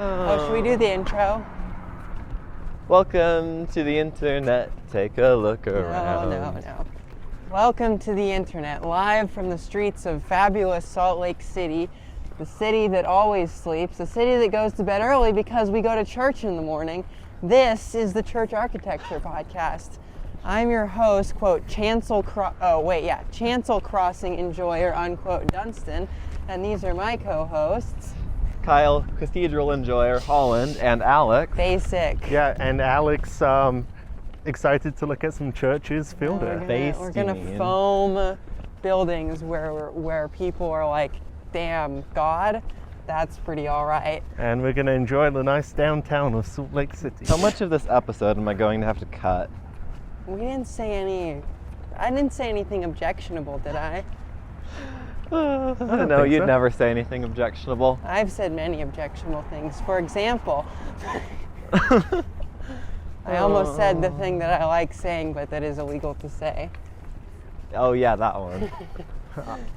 Oh, should we do the intro? Welcome to the internet. Take a look around. No. Welcome to the internet, live from the streets of fabulous Salt Lake City, the city that always sleeps, the city that goes to bed early because we go to church in the morning. This is the Church Architecture Podcast. I'm your host, quote, chancel crossing enjoyer, unquote, Dunstan, and these are my co-hosts. Kyle, Cathedral enjoyer, Holland, and Alex. Basic. Yeah, and Alex, excited to look at some churches fielder. We're gonna foam buildings where people are like, damn, God, that's pretty all right. And we're gonna enjoy the nice downtown of Salt Lake City. How much of this episode am I going to have to cut? I didn't say anything objectionable, did I? No, you'd never say anything objectionable. I've said many objectionable things. For example, I almost said the thing that I like saying, but that is illegal to say. Oh yeah, that one.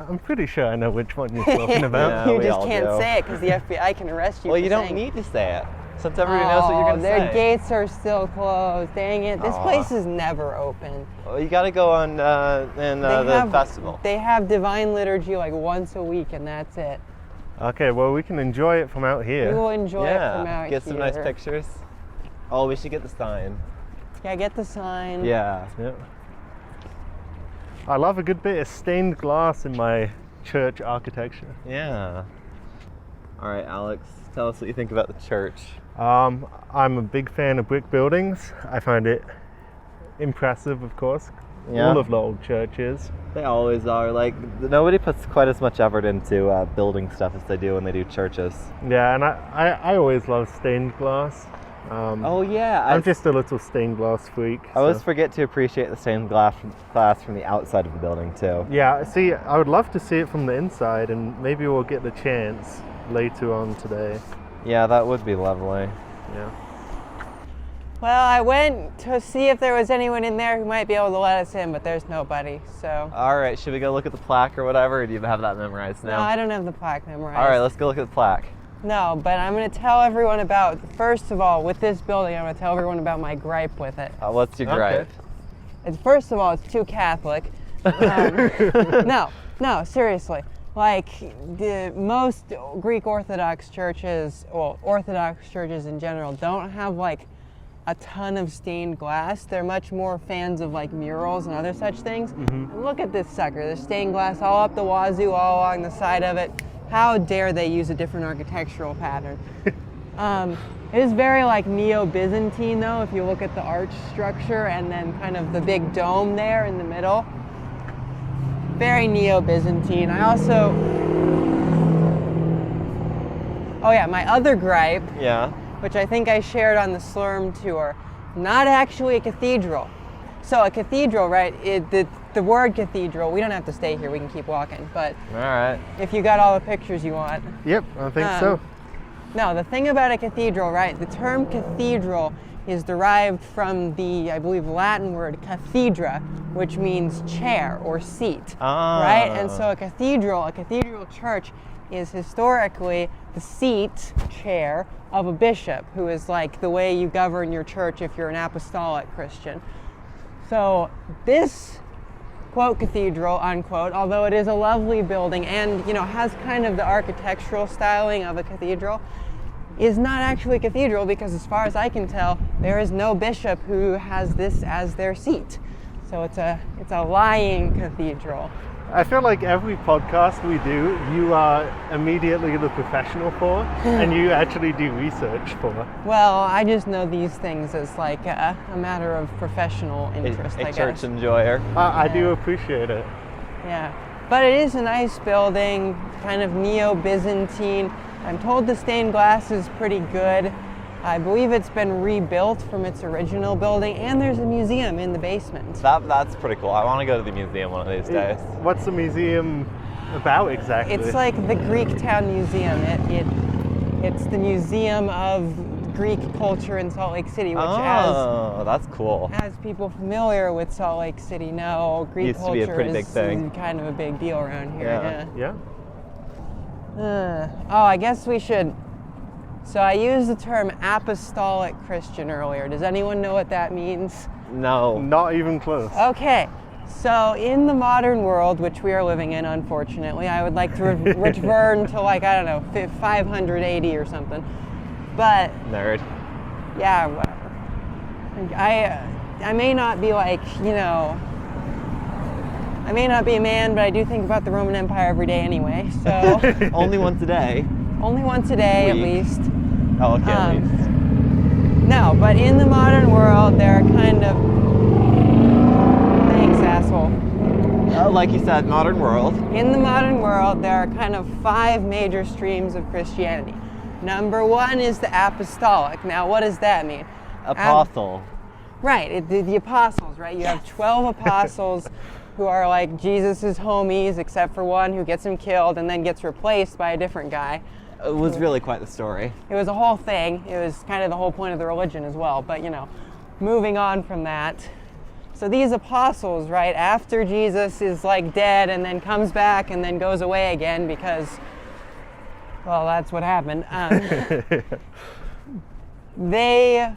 I'm pretty sure I know which one you're talking about. Yeah, You we just all can't do. say it because the FBI can arrest you. Well, for you don't saying need to say it, since everybody knows what you're going to their say. gates are still closed. Dang it! This place is never open. Well, you got to go on the festival. They have divine liturgy like once a week, and that's it. Okay, well, we can enjoy it from out We here. will enjoy it from out Get here. some nice pictures. Oh, we should get the sign. Yeah, get the sign. Yeah. Yeah. I love a good bit of stained glass in my church architecture. Yeah. All right, Alex, tell us what you think about the church. I'm a big fan of brick buildings. I find it impressive, of course. Yeah. All of the old churches. They always are. Like, nobody puts quite as much effort into building stuff as they do when they do churches. Yeah, and I always love stained glass. Oh yeah, I'm just a little stained glass freak. I always forget to appreciate the stained glass from the outside of the building too. Yeah, see, I would love to see it from the inside, and maybe we'll get the chance later on today. Yeah, that would be lovely. Yeah. Well, I went to see if there was anyone in there who might be able to let us in, but there's nobody. So. All right, should we go look at the plaque or whatever? Or do you have that memorized now? No, I don't have the plaque memorized. All right, let's go look at the plaque. No, but I'm going to tell everyone about, first of all, with this building, I'm going to tell everyone about my gripe with it. What's your gripe? First of all, it's too Catholic. No, seriously. Like, most Greek Orthodox churches, well, Orthodox churches in general, don't have, like, a ton of stained glass. They're much more fans of, like, murals and other such things. Mm-hmm. And look at this sucker. There's stained glass all up the wazoo, all along the side of it. How dare they use a different architectural pattern? It is very like Neo-Byzantine though, if you look at the arch structure and then kind of the big dome there in the middle. Very Neo-Byzantine. My other gripe, which I think I shared on the Slurm tour, not actually a cathedral. So a cathedral, right, the word cathedral, we don't have to stay here, we can keep walking, but All right. if you got all the pictures you want. Yep, I think so. No, the thing about a cathedral, right, the term cathedral is derived from the, I believe, Latin word cathedra, which means chair or seat, right? And so a cathedral church is historically the seat, chair, of a bishop, who is like the way you govern your church if you're an apostolic Christian. So this, quote, cathedral, unquote, although it is a lovely building and, has kind of the architectural styling of a cathedral, is not actually a cathedral because as far as I can tell, there is no bishop who has this as their seat. So it's a lying cathedral. I feel like every podcast we do, you are immediately the professional for, and you actually do research for. Well, I just know these things as like a matter of professional interest, I A guess. church enjoyer. I do appreciate it. Yeah, but it is a nice building, kind of Neo-Byzantine. I'm told the stained glass is pretty good. I believe it's been rebuilt from its original building, and there's a museum in the basement. That's pretty cool. I want to go to the museum one of these days. What's the museum about exactly? It's like the Greek Town Museum. It's the Museum of Greek culture in Salt Lake City, which that's cool. as people familiar with Salt Lake City know, Greek Used to be a culture pretty big thing. is kind of a big deal around here. Yeah. Yeah. I guess we should So I used the term apostolic Christian earlier. Does anyone know what that means? No. Not even close. Okay, so in the modern world, which we are living in, unfortunately, I would like to return to like, I don't know, 580 or something. But Nerd. yeah, whatever. I may not be like, you know, I may not be a man, but I do think about the Roman Empire every day anyway, so. Only once a day. Only once a day, at least. Oh, okay, at least. No, but in the modern world, there are kind of... Thanks, asshole. Like you said, modern world. In the modern world, there are kind of 5 major streams of Christianity. Number 1 is the apostolic. Now, what does that mean? Apostle. Right, the apostles, right? You have 12 apostles who are like Jesus' homies, except for one who gets him killed and then gets replaced by a different guy. It was really quite the story. It was a whole thing. It was kind of the whole point of the religion as well. But, you know, moving on from that. So these apostles, right, after Jesus is like dead and then comes back and then goes away again because, well, that's what happened. They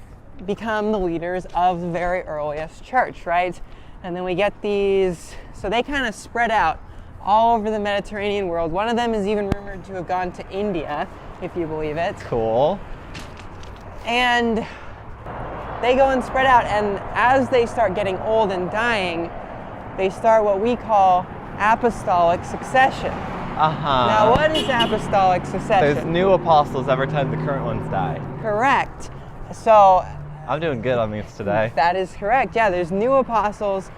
become the leaders of the very earliest church, right? And then we get these, so they kind of spread out all over the Mediterranean world. One of them is even rumored to have gone to India, if you believe it. Cool. And they go and spread out, and as they start getting old and dying, they start what we call apostolic succession. Uh-huh. Now, what is apostolic succession? There's new apostles every time the current ones die. Correct. So I'm doing good on these today. that is correct. Yeah, there's new apostles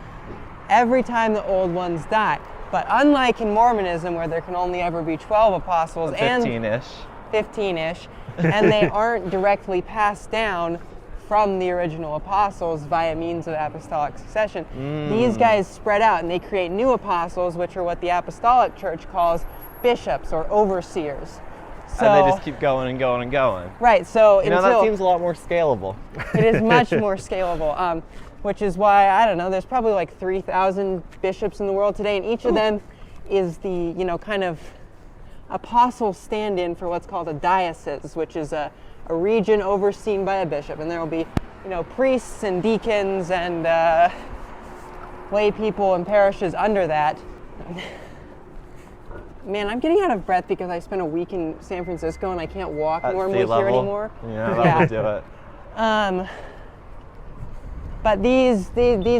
every time the old ones die. But unlike in Mormonism, where there can only ever be 12 apostles 15-ish. 15-ish, and they aren't directly passed down from the original apostles via means of apostolic succession, these guys spread out and they create new apostles, which are what the apostolic church calls bishops or overseers. So, And they just keep going and going and going. right, so You know, that seems a lot more scalable. it is much more scalable, which is why, I don't know, there's probably like 3,000 bishops in the world today, and each of them is the, you know, kind of apostle stand-in for what's called a diocese, which is a region overseen by a bishop. And there will be, you know, priests and deacons and lay people and parishes under that. Man, I'm getting out of breath because I spent a week in San Francisco and I can't walk At normally sea level. here anymore. Yeah, that would do it. But these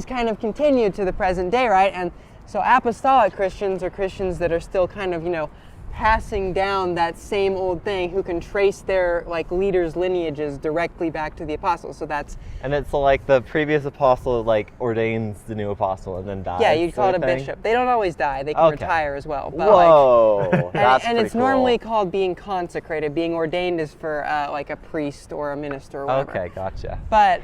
kind of continue to the present day, right? And so apostolic Christians are Christians that are still kind of, you know, passing down that same old thing, who can trace their like leaders' lineages directly back to the apostles. So that's And it's like the previous apostle like ordains the new apostle and then dies. yeah, you'd call it sort a of thing? bishop. They don't always die; they can Okay. retire as well. But Whoa, like, that's and pretty it's cool. normally called being consecrated. Being ordained is for like a priest or a minister or whatever. Okay, gotcha. But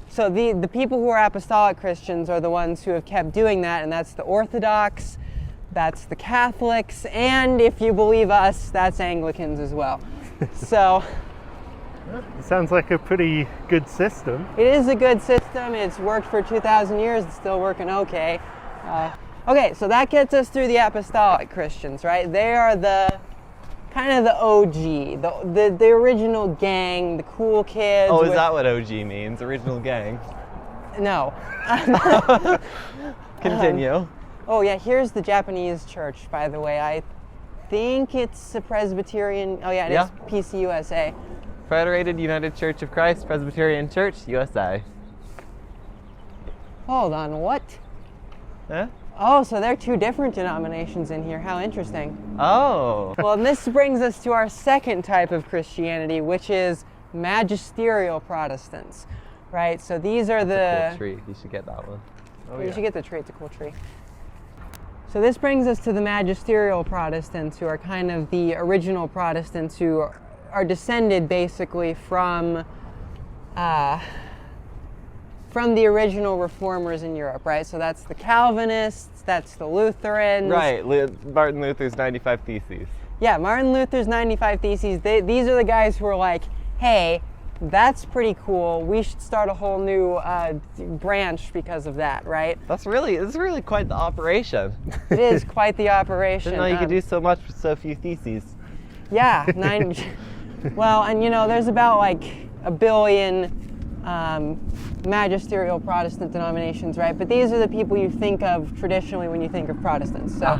so the people who are apostolic Christians are the ones who have kept doing that, and that's the Orthodox, that's the Catholics, and if you believe us, that's Anglicans as well. So It sounds like a pretty good system. it is a good system. It's worked for 2,000 years. It's still working okay. Okay, so that gets us through the apostolic Christians, right? They are the kind of the OG, the original gang, the cool kids. Oh, is with- that what OG means? Original gang. No. Continue. Oh yeah, here's the Japanese church, by the way. I think it's a Presbyterian. Oh yeah, it is PCUSA. Federated United Church of Christ, Presbyterian Church, USA. Hold on, what? Huh? Oh, so there are 2 different denominations in here. How interesting. Oh. Well, and this brings us to our second type of Christianity, which is Magisterial Protestants, right? So these are the... Cool tree. You should get that one. Oh, You yeah. should get the tree. It's a cool tree. So this brings us to the Magisterial Protestants, who are kind of the original Protestants who are descended basically from the original reformers in Europe, right? So that's the Calvinists, that's the Lutherans. Right, Martin Luther's 95 Theses. Yeah, Martin Luther's 95 Theses. These are the guys who are like, hey, that's pretty cool. We should start a whole new branch because of that, right? This is really quite the operation. It is quite the operation. Didn't know you could do so much with so few theses. Yeah, Well, and there's about like a billion Magisterial Protestant denominations, right? But these are the people you think of traditionally when you think of Protestants. So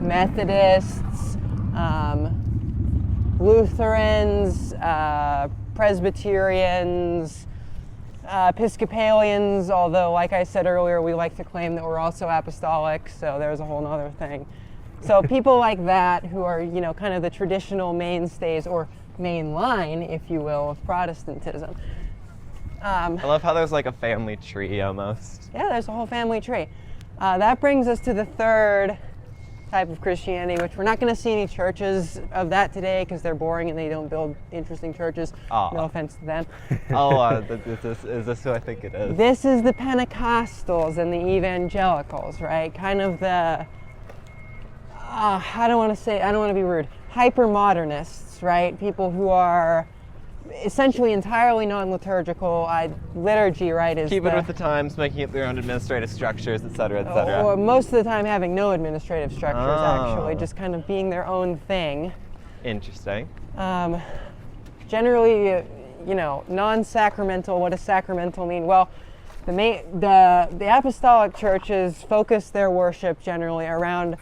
Methodists, Lutherans, Presbyterians, Episcopalians, although like I said earlier, we like to claim that we're also apostolic, so there's a whole other thing. So people like that who are, kind of the traditional mainstays or main line, if you will, of Protestantism. I love how there's like a family tree almost. Yeah, there's a whole family tree. That brings us to the third type of Christianity, which we're not going to see any churches of that today because they're boring and they don't build interesting churches. No offense to them. Is this who I think it is? This is the Pentecostals and the Evangelicals, right? Kind of the, I don't want to be rude, hyper-modernists, right? People who are essentially entirely non-liturgical. Liturgy, right, is keep it with the times, making up their own administrative structures, etc., etc. Or most of the time having no administrative structures, actually, just kind of being their own thing. Interesting. Generally, non-sacramental. What does sacramental mean? Well, the apostolic churches focus their worship generally around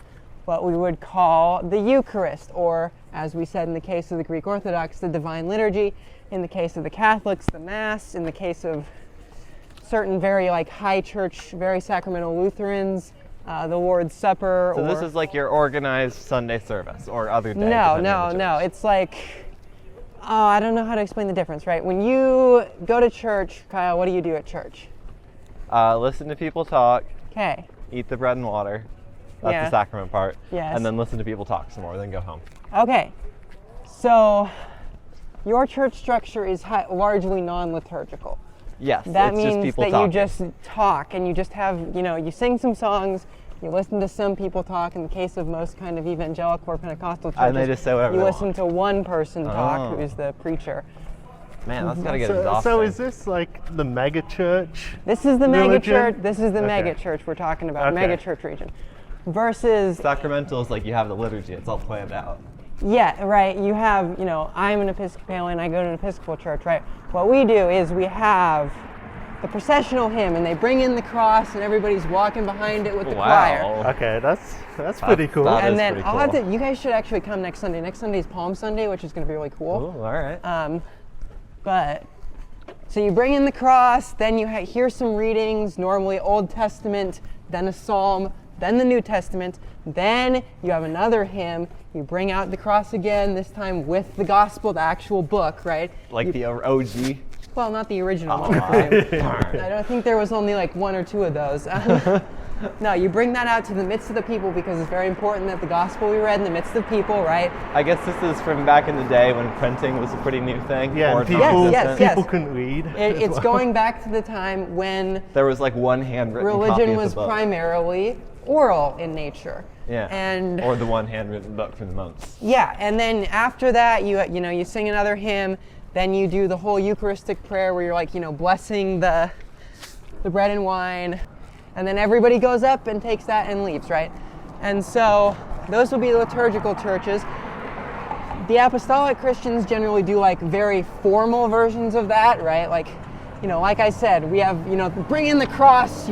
what we would call the Eucharist, or, as we said in the case of the Greek Orthodox, the Divine Liturgy. In the case of the Catholics, the Mass. In the case of certain very high church, very sacramental Lutherans, the Lord's Supper. So this is like your organized Sunday service or other day? No. It's like, I don't know how to explain the difference, right? When you go to church, Kyle, what do you do at church? Listen to people talk. Okay. Eat the bread and water. That's the sacrament part. Yes. And then listen to people talk some more, then go home. Okay. So your church structure is largely non-liturgical. Yes, that it's means just people that talking. you just talk and you just have, you sing some songs, you listen to some people talk. In the case of most kind of evangelical or Pentecostal churches, and they just say whatever you they listen want. to one person talk, who's the preacher. Man, that's gotta get exhausting. So is this like the mega church? This is the mega church. This is the Okay. mega church we're talking about, Okay. mega church region. Versus Sacramental is like you have the liturgy, it's all planned out. yeah, right. You have, I'm an Episcopalian, I go to an Episcopal church, right? What we do is we have the processional hymn, and they bring in the cross, and everybody's walking behind it with the choir. Okay, that's pretty cool. That And is then pretty I'll have cool. to. You guys should actually come next Sunday. Next Sunday is Palm Sunday, which is going to be really cool. Ooh, all right. But so you bring in the cross, then you hear some readings, normally Old Testament, then a psalm, then the New Testament, then you have another hymn. You bring out the cross again, this time with the gospel, the actual book, right? Like the OG. Well, not the original one. I don't think there was only one or two of those. No, you bring that out to the midst of the people because it's very important that the gospel be read in the midst of people, right? I guess this is from back in the day when printing was a pretty new thing. Yeah, or and people, Yes. people couldn't read. It's going back to the time when There was one handwritten copy religion of was the book. primarily oral in nature. Yeah. Or the one handwritten book from the monks. Yeah, and then after that, you sing another hymn. Then you do the whole Eucharistic prayer where you're blessing the bread and wine, and then everybody goes up and takes that and leaves, right? And so those would be the liturgical churches. The apostolic Christians generally do very formal versions of that, right? Like I said, we have, bring in the cross,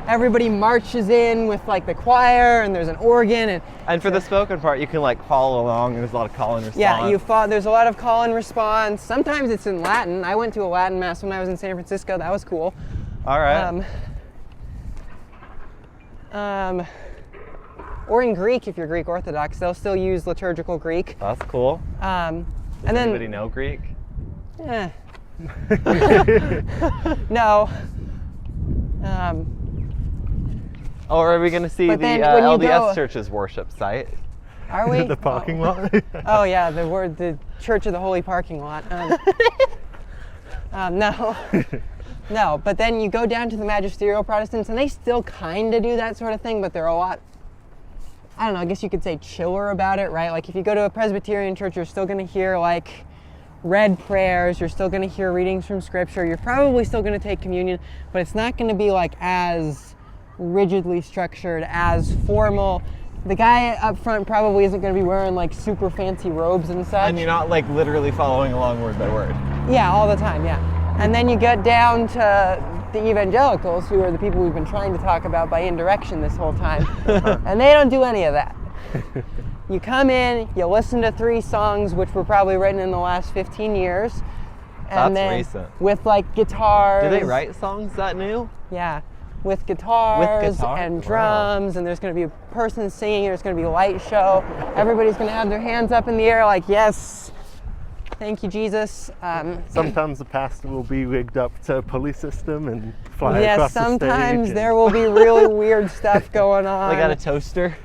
everybody marches in with the choir, and there's an organ. And for the spoken part, you can follow along. There's a lot of call and response. Yeah, there's a lot of call and response. Sometimes it's in Latin. I went to a Latin mass when I was in San Francisco. That was cool. All right. Or in Greek, if you're Greek Orthodox, they'll still use liturgical Greek. That's cool. And Does then anybody know Greek? no. Or are we going to see But the then when you LDS go- Church's worship site? Are we? The parking lot. Oh yeah, the Church of the Holy Parking Lot. No. No, but then you go down to the Magisterial Protestants, and they still kind of do that sort of thing, but they're a lot, I don't know, I guess you could say chiller about it, right? If you go to a Presbyterian church, you're still going to hear read prayers, you're still going to hear readings from Scripture, you're probably still going to take communion, but it's not going to be as rigidly structured, as formal. the guy up front probably isn't going to be wearing like super fancy robes and such. And you're not like literally following along word by word. Yeah, all the time, yeah. And then you get down to the evangelicals, who are the people we've been trying to talk about by indirection this whole time. And they don't do any of that. You come in, you listen to 3 songs, which were probably written in the last 15 years. And That's then recent. With like guitars. Do they write songs that new? Yeah. With guitars and Wow. drums, and there's going to be a person singing, there's going to be a light show. Everybody's going to have their hands up in the air like, yes, thank you, Jesus. Sometimes the pastor will be rigged up to a pulley system and fly Yes, across the stage. sometimes there will be really weird stuff going on. They got a toaster.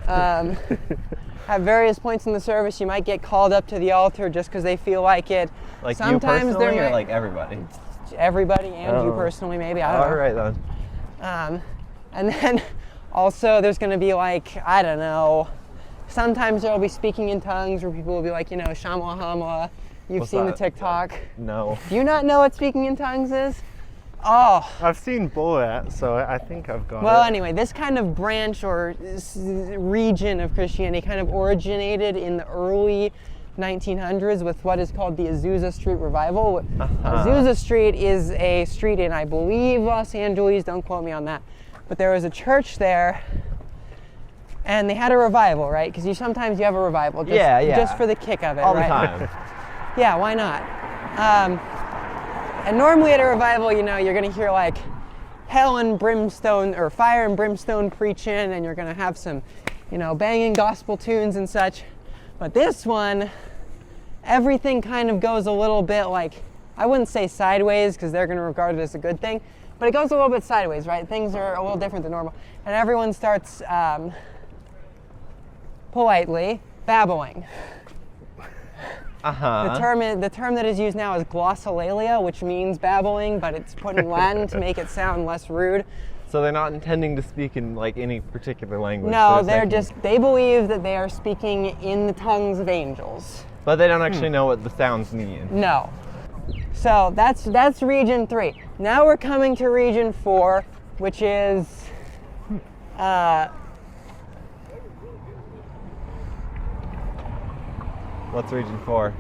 At various points in the service, you might get called up to the altar just because they feel like it. Like Sometimes you personally there or might- like everybody? Everybody and you personally, maybe. I don't know. All right then. And then also there's going to be like, I don't know, sometimes there will be speaking in tongues where people will be like, you know, Shamla Hamla. You've What's seen that? the TikTok. No. Do you not know what speaking in tongues is? Oh. I've seen Borat, so I think I've got Well, it. anyway, this kind of branch or region of Christianity kind of originated in the early 1900s with what is called the Azusa Street Revival. Azusa Street is a street in, I believe, Los Angeles. Don't quote me on that. But there was a church there, and they had a revival, right? Because sometimes you have a revival just, just for the kick of it, All right? the time. Yeah, why not? And normally at a revival, you know, you're going to hear like hell and brimstone or fire and brimstone preaching, and you're going to have some, you know, banging gospel tunes and such. But this one, everything kind of goes a little bit like, I wouldn't say sideways because they're going to regard it as a good thing, but it goes a little bit sideways, right? Things are a little different than normal. And everyone starts politely babbling. The term that is used now is glossolalia, which means babbling, but it's put in Latin to make it sound less rude. So they're not intending to speak in like any particular language. No, they believe that they are speaking in the tongues of angels. But they don't actually know what the sounds mean. No. So that's region 3. Now we're coming to region 4, which is What's region 4?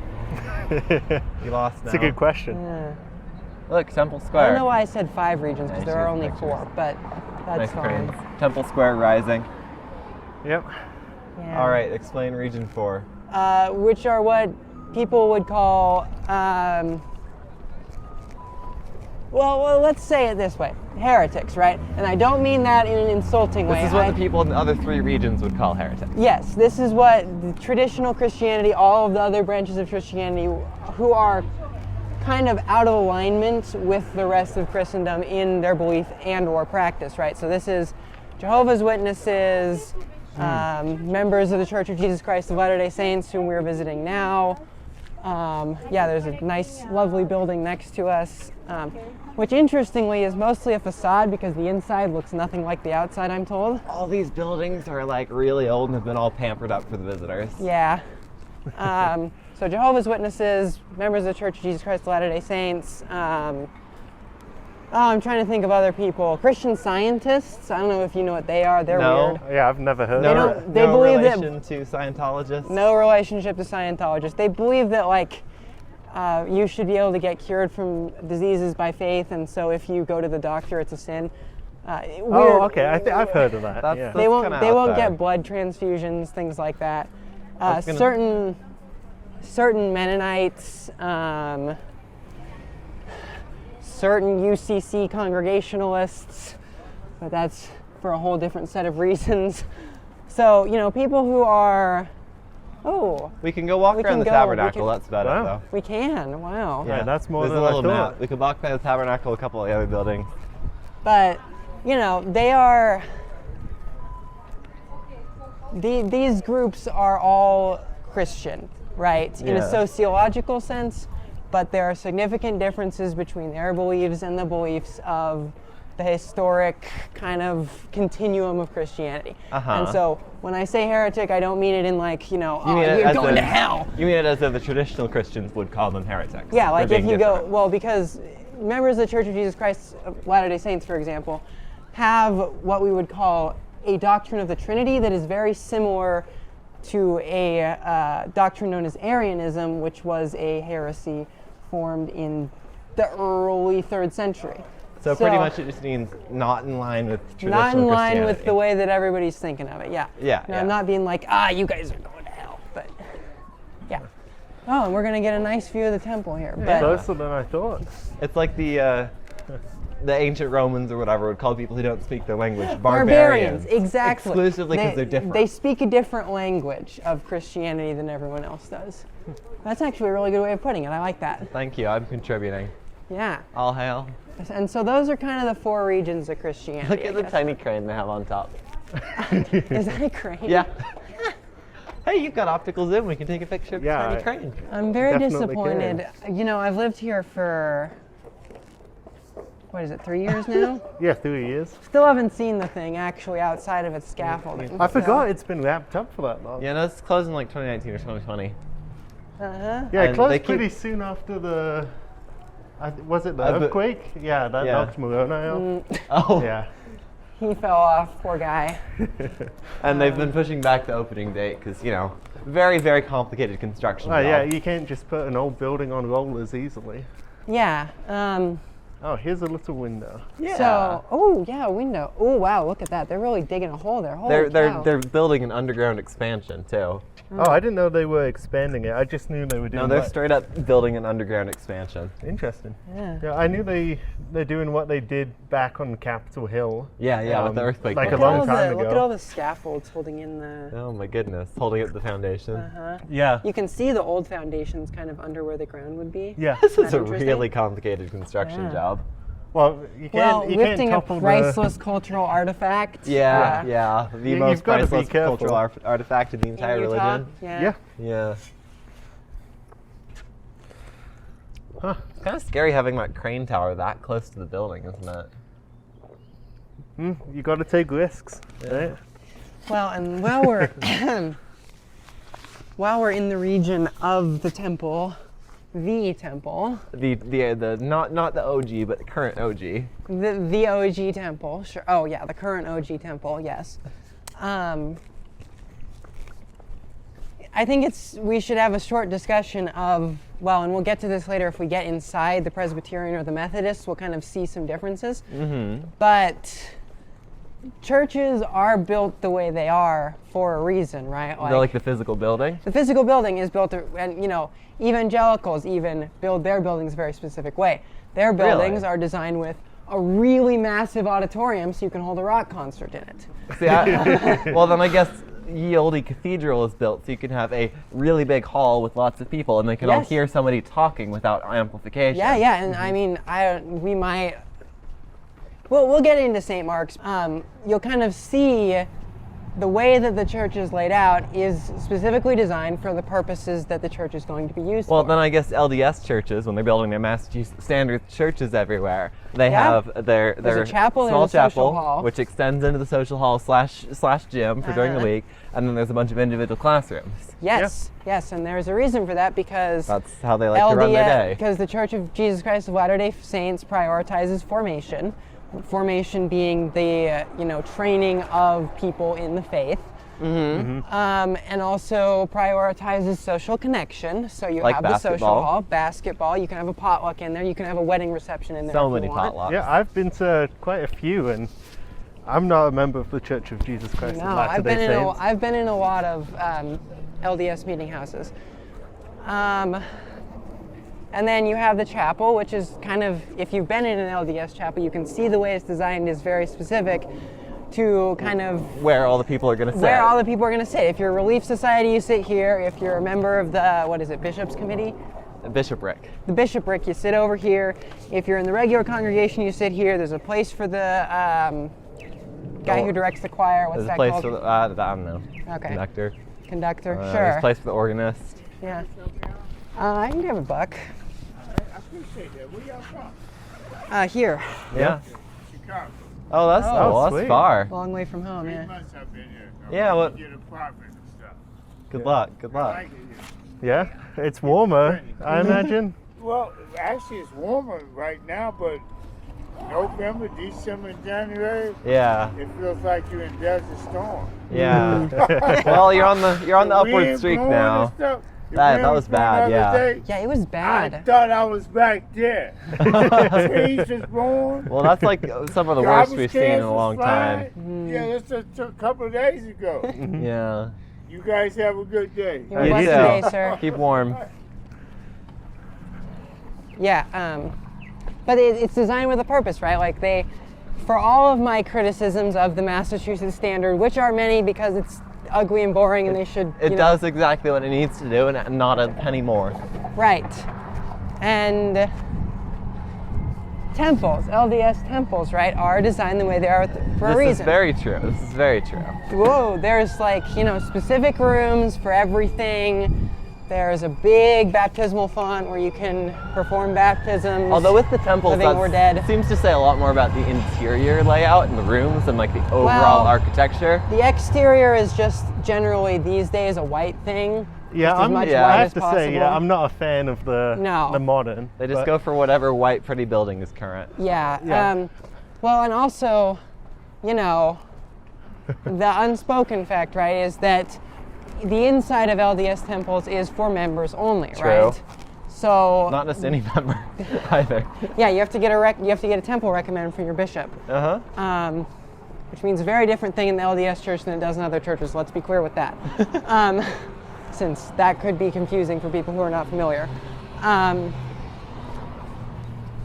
You lost now. It's a good question. Look, Temple Square. I don't know why I said 5 regions because Nice, there are only pictures. 4, but that's Nice fine. cranes. Temple Square rising. Yep. Yeah. All right, explain region 4. Which are what people would call, well, let's say it this way, heretics, right? And I don't mean that in an insulting way. This is what the people in the other 3 regions would call heretics. Yes, this is what the traditional Christianity, all of the other branches of Christianity, who are kind of out of alignment with the rest of Christendom in their belief and or practice, right? So this is Jehovah's Witnesses, members of the Church of Jesus Christ of Latter-day Saints, whom we're visiting now. Yeah, there's a nice, lovely building next to us, which interestingly is mostly a facade because the inside looks nothing like the outside, I'm told. All these buildings are like really old and have been all pampered up for the visitors. Yeah. So Jehovah's Witnesses, members of the Church of Jesus Christ of Latter-day Saints. I'm trying to think of other people. Christian Scientists. I don't know if you know what they are. They're No. weird. Yeah, I've never heard No, of it. They no believe that- relation to Scientologists. No relationship to Scientologists. They believe that like you should be able to get cured from diseases by faith, and so if you go to the doctor, it's a sin. Oh, okay. I've heard of that. That's Yeah. They won't. kinda They out won't there. get blood transfusions, things like that. was gonna- Certain Mennonites, certain UCC Congregationalists, but that's for a whole different set of reasons. So you know, people who are. Oh, We can go walk We around can the go, tabernacle. we can- that's about Wow. it, though. we can. Wow. Yeah, that's more There's than a I little thought. map. We could walk by the tabernacle, a couple of the other buildings. But you know, they are. These groups are all Christian, right? In a Yeah. sociological sense, but there are significant differences between their beliefs and the beliefs of the historic kind of continuum of Christianity. And so when I say heretic, I don't mean it in like, you know, You mean it you're as going to in- hell. You mean it as if the traditional Christians would call them heretics? Yeah, for like if being you go, different. well, because members of the Church of Jesus Christ of Latter-day Saints, for example, have what we would call a doctrine of the Trinity that is very similar to a doctrine known as Arianism, which was a heresy formed in the early 3rd century. So pretty much it just means not in line with traditional Not in line Christianity. with the way that everybody's thinking of it, yeah. Yeah, I'm not being like, you guys are going to hell, but yeah. Oh, and we're going to get a nice view of the temple here. But Closer than I thought. It's like the ancient Romans or whatever would call people who don't speak their language barbarians, exactly. Exclusively because they're different. They speak a different language of Christianity than everyone else does. That's actually a really good way of putting it. I like that. Thank you. I'm contributing. Yeah. All hail. And so those are kind of the 4 regions of Christianity. Look at the tiny crane they have on top. Is that a crane? Yeah. Hey, you've got optical zoom. We can take a picture of the tiny crane. I'm very Definitely disappointed. You know, I've lived here for, 3 years now? Yeah, 3 years. Still haven't seen the thing actually outside of its scaffolding. I forgot it's been wrapped up for that long. Yeah, no, it's closed in like 2019 or 2020. Uh-huh. Yeah, it And closed they pretty soon after the. Was it the earthquake? Yeah, that Yeah. knocked Moroni out. Oh. Yeah. He fell off, poor guy. And they've been pushing back the opening date because, very, very complicated construction Oh, yeah, job. you can't just put an old building on rollers easily. Yeah. Oh, here's a little window. Yeah. So, a window. Oh, wow, look at that. They're really digging a hole there. Holy They're cow. they're building an underground expansion too. Oh, I didn't know they were expanding it. I just knew they were doing No, they're what- straight up building an underground expansion. Interesting. Yeah. Yeah, I knew they're doing what they did back on Capitol Hill. Yeah, with the earthquake. like Look a at long all time Look ago. at all the scaffolds holding in the... Oh my goodness, holding up the foundation. Uh-huh. Yeah. You can see the old foundations kind of under where the ground would be. Yeah. This is that a interesting? really complicated construction Yeah. job. Well, you can't lifting a topple priceless cultural artifact. Yeah. The You- most you've gotta be priceless careful. cultural artifact in the entire in Utah. religion. Yeah. Yeah. Huh. It's kind of scary having that crane tower that close to the building, isn't it? You got to take risks. Right? Well, and while we're in the region of the temple, the temple, The not the OG, but the current OG. the OG temple. Sure. Oh yeah, the current OG temple. Yes. I think we should have a short discussion of, and we'll get to this later if we get inside the Presbyterian or the Methodists, we'll kind of see some differences. Mm-hmm. But churches are built the way they are for a reason, right? They're like the physical building. The physical building is built, and evangelicals even build their buildings a very specific way. Their buildings Really? are designed with a really massive auditorium so you can hold a rock concert in it. See, well, then I guess Ye Olde Cathedral is built so you can have a really big hall with lots of people, and they can all Yes. hear somebody talking without amplification. Yeah, and I mean, we might. Well, we'll get into St. Mark's. You'll kind of see the way that the church is laid out is specifically designed for the purposes that the church is going to be used Well, for. then I guess LDS churches, when they're building their Massachusetts standard churches everywhere, they Yeah. have their There's a chapel, small there's a social chapel, hall. which extends into the social hall slash gym for during the Uh-huh. week, and then there's a bunch of individual classrooms. Yes, and there's a reason for that because That's how they like to run their day. because the Church of Jesus Christ of Latter-day Saints prioritizes formation. Formation being the training of people in the faith. And also prioritizes social connection. So you Like have the social basketball. hall, basketball. You can have a potluck in there. You can have a wedding reception in there. So if many you want. potlucks. Yeah, I've been to quite a few, and I'm not a member of the Church of Jesus Christ No, of I've Latter-day Saints. been in a lot of LDS meeting houses. And then you have the chapel, which is kind of, if you've been in an LDS chapel, you can see the way it's designed is very specific to kind of Where all the people are going to sit. where all the people are going to sit. If you're a Relief Society, you sit here. If you're a member of the, Bishops Committee? Bishopric. The bishopric, you sit over here. If you're in the regular congregation, you sit here. There's a place for the guy who directs the choir. What's There's a that place called? for the, I don't know. Okay. Conductor. Conductor, There's sure. a place for the organist. Yeah. I can have a buck. I appreciate that. Where y'all from? Here. Yeah. Chicago. Oh, that's sweet. that's far. Long way from home, yeah. Months I've been here. Yeah, well- Get apartment and stuff. Good luck. Good I luck. like it here. Yeah, it's warmer, I imagine. Well, actually, it's warmer right now, but November, December, January. Yeah. It feels like you're in Desert Storm. Yeah. Well, you're on the upward Wind streak blowing now. and stuff. The That wind was blowing bad, the other yeah. day. Yeah, it was I bad. thought I was back there. Trees was blowing. Well, that's like some of the worst Garbage we've seen in cans a was long time. flying. Yeah, that's just a couple of days ago. Yeah. You guys have a good day. You're You blessed too. today, sir. Keep warm. Yeah, but it's designed with a purpose, right? Like for all of my criticisms of the Massachusetts standard, which are many because it's ugly and boring and they should, It does exactly what it needs to do and not a penny more. Right. And temples, LDS temples, right, are designed the way they are for a reason. This is very true. This is very true. Whoa, there's like, specific rooms for everything. There's a big baptismal font where you can perform baptisms. Although with the temples, living or dead. that seems to say a lot more about the interior layout and the rooms and like the overall architecture. The exterior is just generally these days a white thing. Yeah, just as much white I as have to say, yeah, possible. I'm not a fan of the modern. They just but- go for whatever white pretty building is current. Yeah. Yeah. Well, and also, the unspoken fact, right, is that the inside of LDS temples is for members only, True. right? So Not just any member either. yeah, you have to get a temple recommended from your bishop, which means a very different thing in the LDS church than it does in other churches. Let's be clear with that, since that could be confusing for people who are not familiar.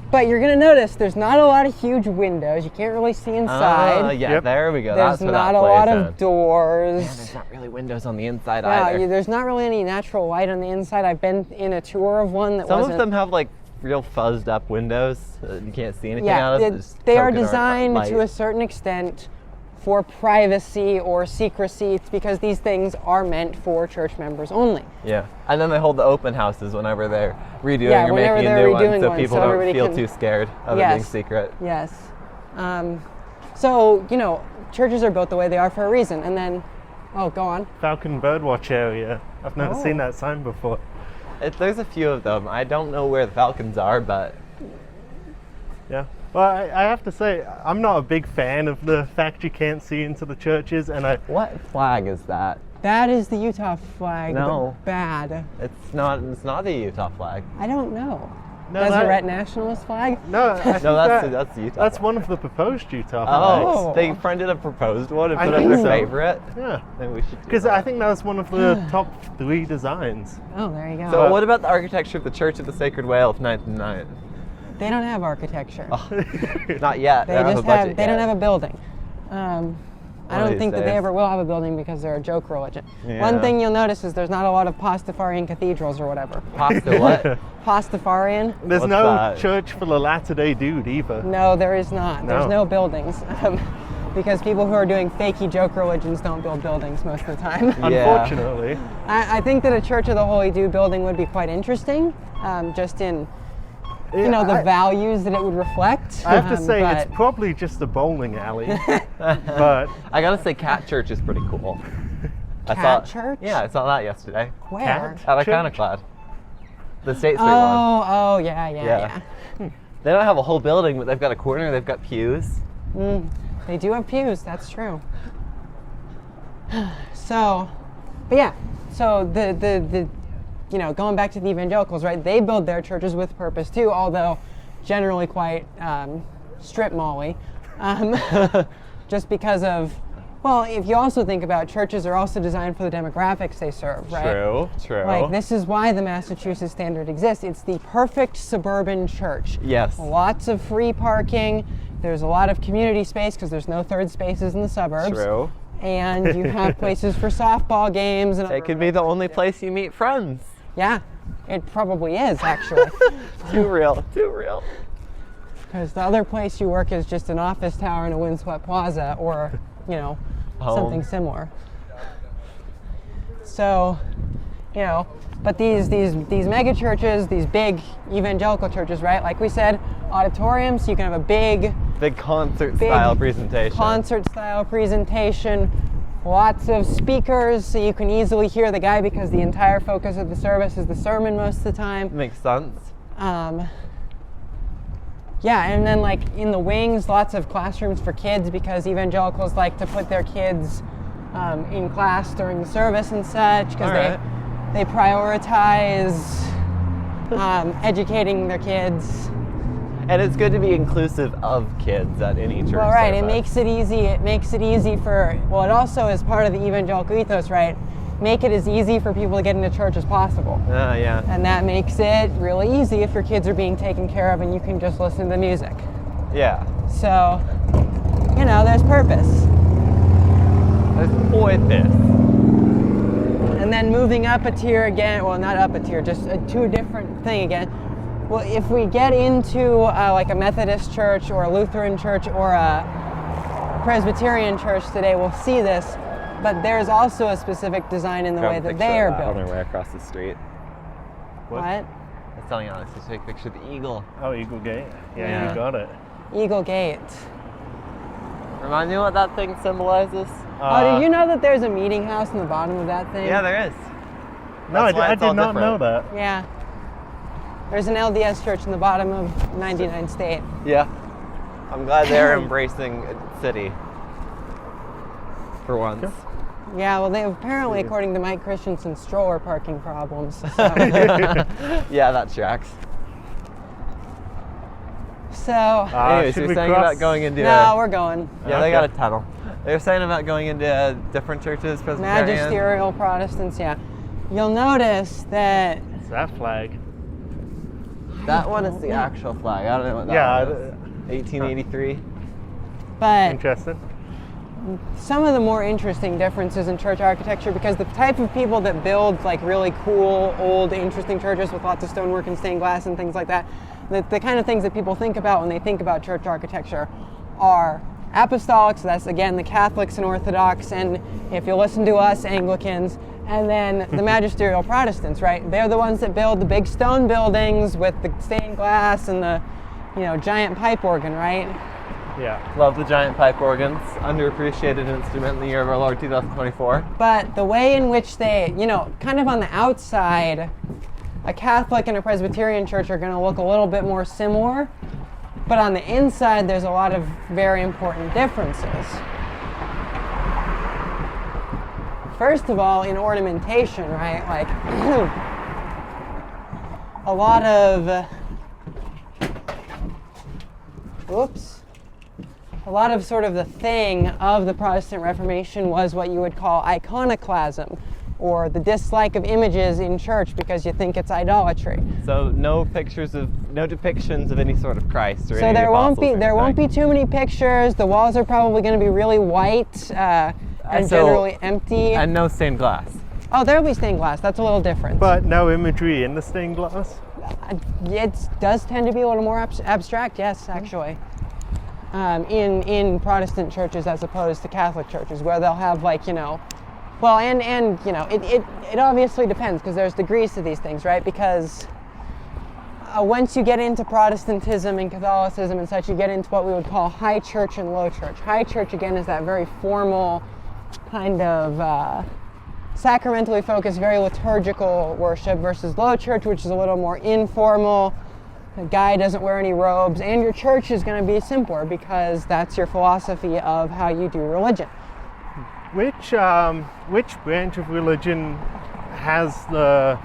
But you're going to notice there's not a lot of huge windows. You can't really see inside. Yeah, Yep. there we go. There's That's where not that a lot plays of in. doors. Man, there's not really windows on the inside Yeah, either. there's not really any natural light on the inside. I've been in a tour of one that Some wasn't. of them have like real fuzzed up windows. You can't see anything Yeah, out of it. Just they are token or designed light. to a certain extent for privacy or secrecy. It's because these things are meant for church members only. Yeah, and then they hold the open houses whenever they're redoing Yeah, or whenever making a they're new one, redoing so one, people so don't everybody feel can- too scared of it Yes. being secret. Yes. So, churches are built the way they are for a reason. And then, go on. Falcon Birdwatch area. I've never Oh. seen that sign before. There's a few of them. I don't know where the falcons are, but Yeah. Well, I have to say, I'm not a big fan of the fact you can't see into the churches, and what flag is that? That is the Utah flag. No. But bad. It's not the Utah flag. I don't know. No, Deseret Nationalist flag? No, I think No, that's that's the Utah. that's flag. one of the proposed Utah Oh, flags. they printed a proposed one and I put it think their so. favorite. Yeah. Then we should do Because that. I think that was one of the top 3 designs. Oh, there you go. So what about the architecture of the Church of the Sacred Whale of 99? They don't have architecture. Not yet. They don't have just a budget they don't yet. have a building. I One of don't these think that they days. ever will have a building because they're a joke religion. Yeah. One thing you'll notice is there's not a lot of Pastafarian cathedrals or whatever. Pasta what? Pastafarian? There's What's no that? church for the Latter-day Dude either. No, there is not. There's No. no buildings. Because people who are doing fakey joke religions don't build buildings most of the time. Unfortunately. I think that a Church of the Holy Dude building would be quite interesting, just in the values that it would reflect. I have to say, but it's probably just a bowling alley. But I gotta say, Cat Church is pretty cool. Cat Church? Yeah, I saw that yesterday. where? Cat? At Church? Iconoclad. The State Street one. Oh, yeah. They don't have a whole building, but they've got a corner, they've got pews. They do have pews, that's true. So the going back to the evangelicals, right? They build their churches with purpose too, although generally quite strip mall-y, just because of. Well, if you also think about churches are also designed for the demographics they serve, right? True. Like, this is why the Massachusetts Standard exists. It's the perfect suburban church. Yes. Lots of free parking. There's a lot of community space because there's no third spaces in the suburbs. True. And you have places for softball games. And It could be the only place you meet friends. Yeah, it probably is, actually. Too real. Because the other place you work is just an office tower in a windswept plaza or, something similar. So, but these mega churches, these big evangelical churches, right? Like we said, auditoriums, so you can have a big Concert-style presentation. concert-style presentation, lots of speakers, so you can easily hear the guy because the entire focus of the service is the sermon most of the time. Makes sense. Yeah, and then like in the wings, lots of classrooms for kids because evangelicals like to put their kids in class during the service and such because they prioritize educating their kids. And it's good to be inclusive of kids at any church. Well, right, service. it makes it easy. It makes it easy for, well, it also is part of the evangelical ethos, right? Make it as easy for people to get into church as possible. Yeah. And that makes it really easy if your kids are being taken care of and you can just listen to the music. Yeah. So, you know, there's purpose. There's purpose. And then moving up a tier again, well, not up a tier, just to a different thing again. Well, if we get into like a Methodist church or a Lutheran church or a Presbyterian church today, we'll see this. But there's also a specific design in the way that they are built. On their way across the street. What? I was telling Alex to take a picture of the eagle. Oh, Eagle Gate. Yeah, Yeah. you got it. Eagle Gate. Remind me what that thing symbolizes? Oh, did you know that there's a meeting house in the bottom of that thing? Yeah, there is. No, That's why I it's all did not know different. that. Yeah. There's an LDS church in the bottom of 99 State. Yeah. I'm glad they're embracing city. For once. Cool. Yeah, well, they apparently, according to Mike Christensen, stroller parking problems. So, Yeah, that tracks. Anyways, should you're we saying cross? about going into no, we're going. Yeah, they got a tunnel. They were saying about going into different churches, Presbyterian. Magisterial Protestants, yeah. You'll notice that It's that flag. That one is the actual flag. I don't know what that Yeah, one is. 1883. but Interesting. some of the more interesting differences in church architecture, because the type of people that build like really cool, old, interesting churches with lots of stonework and stained glass and things like that, the kind of things that people think about when they think about church architecture are apostolic, so that's again the Catholics and Orthodox, and if you listen to us, Anglicans, and then the Magisterial Protestants, right? They're the ones that build the big stone buildings with the stained glass and the, you know, giant pipe organ, right? Yeah. Love the giant pipe organs. Underappreciated instrument in the year of our Lord 2024. But the way in which they, you know, kind of on the outside, a Catholic and a Presbyterian church are going to look a little bit more similar, but on the inside there's a lot of very important differences. First of all, in ornamentation, right? Like a lot of sort of the thing of the Protestant Reformation was what you would call iconoclasm, or the dislike of images in church because you think it's idolatry. So no depictions of any sort of Christ or So any there won't apostles or be anything. too many pictures. The walls are probably going to be really white and So- generally empty. And no stained glass. Oh, there'll be stained glass. That's a little different. But no imagery in the stained glass? It does tend to be a little more abstract, yes, actually. In Protestant churches as opposed to Catholic churches, where they'll have like, you know, well, and you know, it obviously depends because there's degrees to these things, right? Because once you get into Protestantism and Catholicism and such, you get into what we would call high church and low church. High church, again, is that very formal kind of sacramentally focused, very liturgical worship, versus low church, which is a little more informal. The guy doesn't wear any robes, and your church is going to be simpler because that's your philosophy of how you do religion. Which branch of religion has the,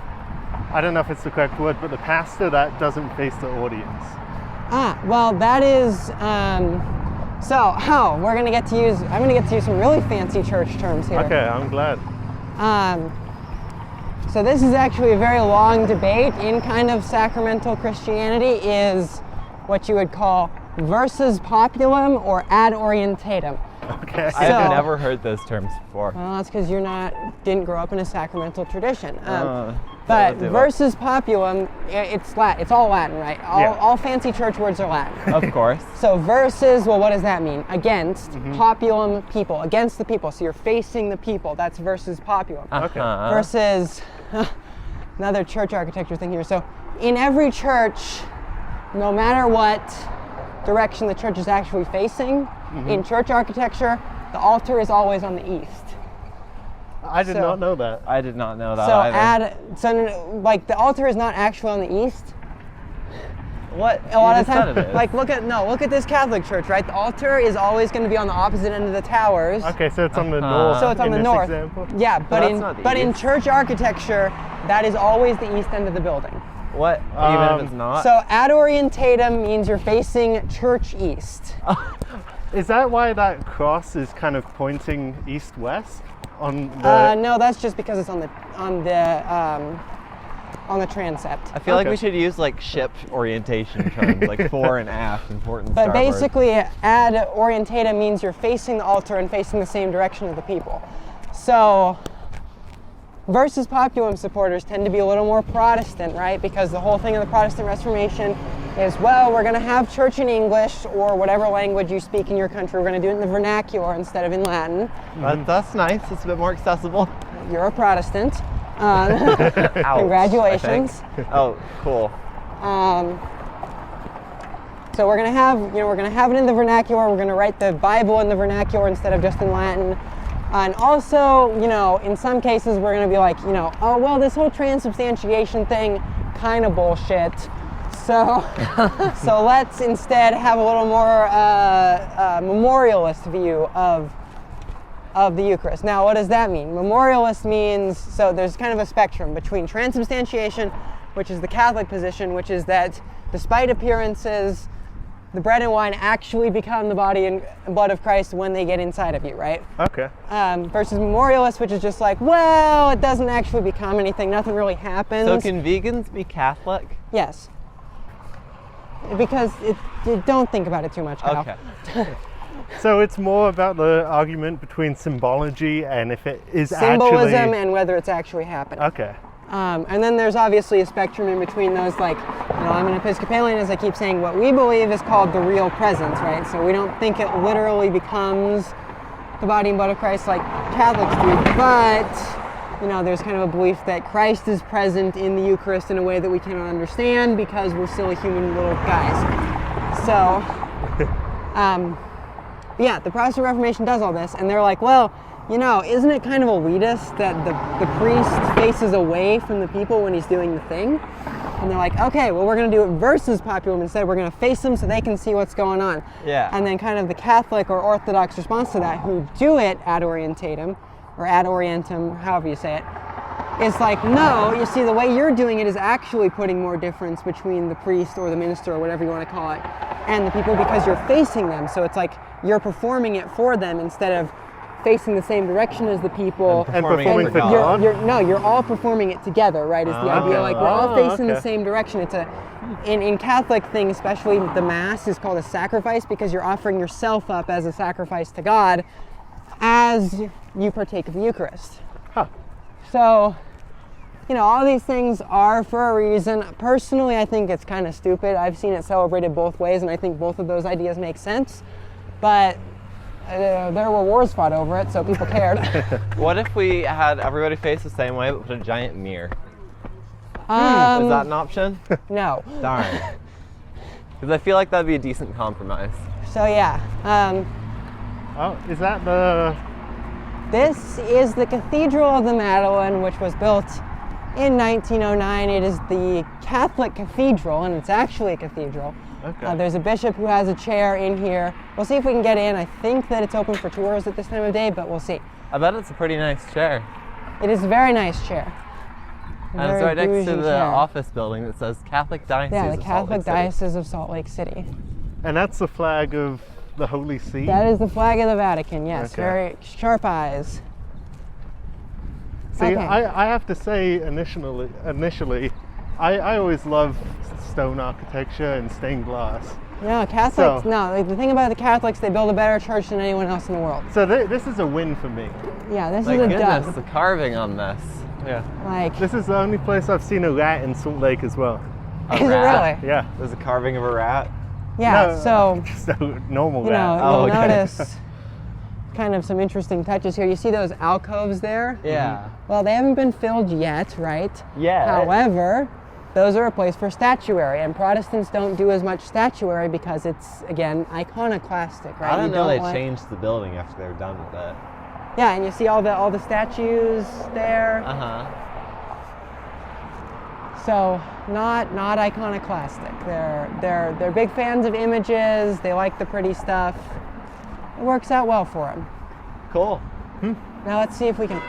I don't know if it's the correct word, but the pastor that doesn't face the audience? Well, that is, we're going to get to use, I'm going to get to use some really fancy church terms here. Okay, I'm glad. So this is actually a very long debate in kind of sacramental Christianity, is what you would call versus populum or ad orientatem. Okay. I've never heard those terms before. Well, that's because didn't grow up in a sacramental tradition. But that'll do it. versus populum, it's Latin. It's all Latin, right? All fancy church words are Latin. Of course. So versus, well, what does that mean? Against, populum, people, against the people. So you're facing the people. That's versus populum. Okay. Versus, another church architecture thing here. So in every church, no matter what direction the church is actually facing, in church architecture, the altar is always on the east. I did not know that. I did not know that So either. like the altar is not actually on the east, What? A lot of You just times, said it is. like look at this Catholic church, right? The altar is always going to be on the opposite end of the towers. Okay, so it's on the north. So it's on in the this north. Example. Yeah, that's not the in east. church architecture, that is always the east end of the building. What? Even if it's not? So ad orientatum means you're facing church east. Is that why that cross is kind of pointing east-west on the? No, that's just because it's on the transept. I feel like Okay. we should use like ship orientation terms, like fore and aft and port and But starboard. basically, ad orientatum means you're facing the altar and facing the same direction of the people. So, versus populum supporters tend to be a little more Protestant, right? Because the whole thing of the Protestant Reformation is, well, we're going to have church in English or whatever language you speak in your country. We're going to do it in the vernacular instead of in Latin. That's nice. It's a bit more accessible. You're a Protestant. Ouch, Congratulations. I think. Oh, cool. So we're gonna have it in the vernacular. We're gonna write the Bible in the vernacular instead of just in Latin. And also, in some cases we're gonna be like, oh well, this whole transubstantiation thing, kind of bullshit. So, so let's instead have a little more memorialist view of the Eucharist. Now, what does that mean? Memorialist means, so there's kind of a spectrum between transubstantiation, which is the Catholic position, which is that despite appearances, the bread and wine actually become the body and blood of Christ when they get inside of you, right? Okay. Versus memorialist, which is just like, well, it doesn't actually become anything, nothing really happens. So can vegans be Catholic? Yes. Because don't think about it too much, Kyle. Okay. So it's more about the argument between symbology and if it is Symbolism actually. and whether it's actually happening. Okay. And then there's obviously a spectrum in between those, like, I'm an Episcopalian, as I keep saying, what we believe is called the real presence, right? So we don't think it literally becomes the body and blood of Christ like Catholics do, but, there's kind of a belief that Christ is present in the Eucharist in a way that we cannot understand because we're still human little guys. So, yeah, the Protestant Reformation does all this, and they're like, well, isn't it kind of elitist that the priest faces away from the people when he's doing the thing? And they're like, okay, well, we're going to do it versus populum instead. We're going to face them so they can see what's going on. Yeah. And then kind of the Catholic or Orthodox response to that, who do it ad orientatum, or ad orientem, however you say it, is like, no, you see, the way you're doing it is actually putting more difference between the priest or the minister or whatever you want to call it and the people because you're facing them. So it's like you're performing it for them instead of facing the same direction as the people. And performing for you're, God? you're all performing it together, right? Is the idea. Like, we're all facing the okay. same direction. It's in Catholic thing, especially the Mass is called a sacrifice because you're offering yourself up as a sacrifice to God as you partake of the Eucharist. Huh. So, all these things are for a reason. Personally, I think it's kind of stupid. I've seen it celebrated both ways, and I think both of those ideas make sense. But there were wars fought over it, so people cared. What if we had everybody face the same way but with a giant mirror? Is that an option? No. Darn. Because I feel like that'd be a decent compromise. So yeah, Oh, is that the? this is the Cathedral of the Madeleine, which was built in 1909. It is the Catholic cathedral, and it's actually a cathedral. Okay. There's a bishop who has a chair in here. We'll see if we can get in. I think that it's open for tours at this time of day, but we'll see. I bet it's a pretty nice chair. It is a very nice chair. And it's Very right next to bougie the chair. office building that says Catholic Diocese Yeah, the of Salt Catholic Lake City. Diocese of Salt Lake City. And that's the flag of the Holy See? That is the flag of the Vatican, yes. Okay. Very sharp eyes. See, Okay. I have to say initially, I always love stone architecture and stained glass. No, Catholics, So- no, like, the thing about the Catholics, they build a better church than anyone else in the world. So this is a win for me. Yeah, this My is a goodness, dub. the carving on this. Yeah. Like, This is the only place I've seen a rat in Salt Lake as well. A is it rat? really? Yeah. There's a carving of a rat. Yeah, No, so, just a normal you rat. know, Oh, you'll okay. notice kind of some interesting touches here. You see those alcoves there? Yeah. Well, they haven't been filled yet, right? Yeah. However, those are a place for statuary, and Protestants don't do as much statuary because it's, again, iconoclastic, right? I You didn't know they want- changed the building after they were done with it. Yeah, and you see all the statues there. Uh-huh. So not iconoclastic. They're big fans of images. They like the pretty stuff. It works out well for them. Cool. Now let's see if we can.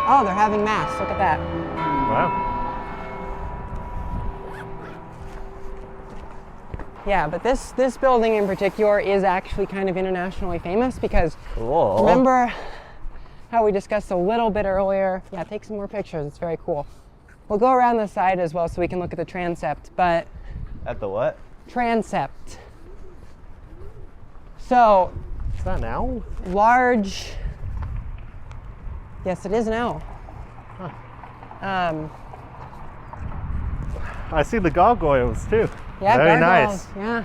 Oh, they're having mass. Look at that. Wow. Yeah, but this building in particular is actually kind of internationally famous because Cool. remember how we discussed a little bit earlier? Yeah, take some more pictures. It's very cool. We'll go around the side as well so we can look at the transept, but At the what? transept. So, Is that an owl? large. Yes, it is an owl. I see the gargoyles too. Yeah, Very gargoyles. nice. Yeah,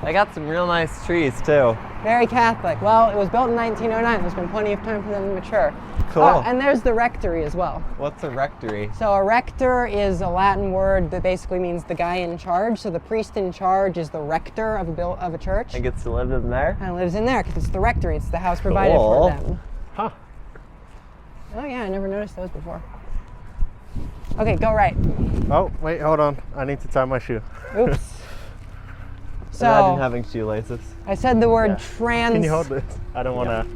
They got some real nice trees too. very Catholic. Well, it was built in 1909. There's been plenty of time for them to mature. Cool. Oh, and there's the rectory as well. What's a rectory? So a rector is a Latin word that basically means the guy in charge. So the priest in charge is the rector of a church, And gets to live in there? and lives in there because it's the rectory. It's the house provided Cool. for them. Huh. Oh yeah, I never noticed those before. Okay, go right. Oh, wait, hold on. I need to tie my shoe. Oops. Imagine So having shoelaces. I said the word Yeah. Can you hold this? I don't want to.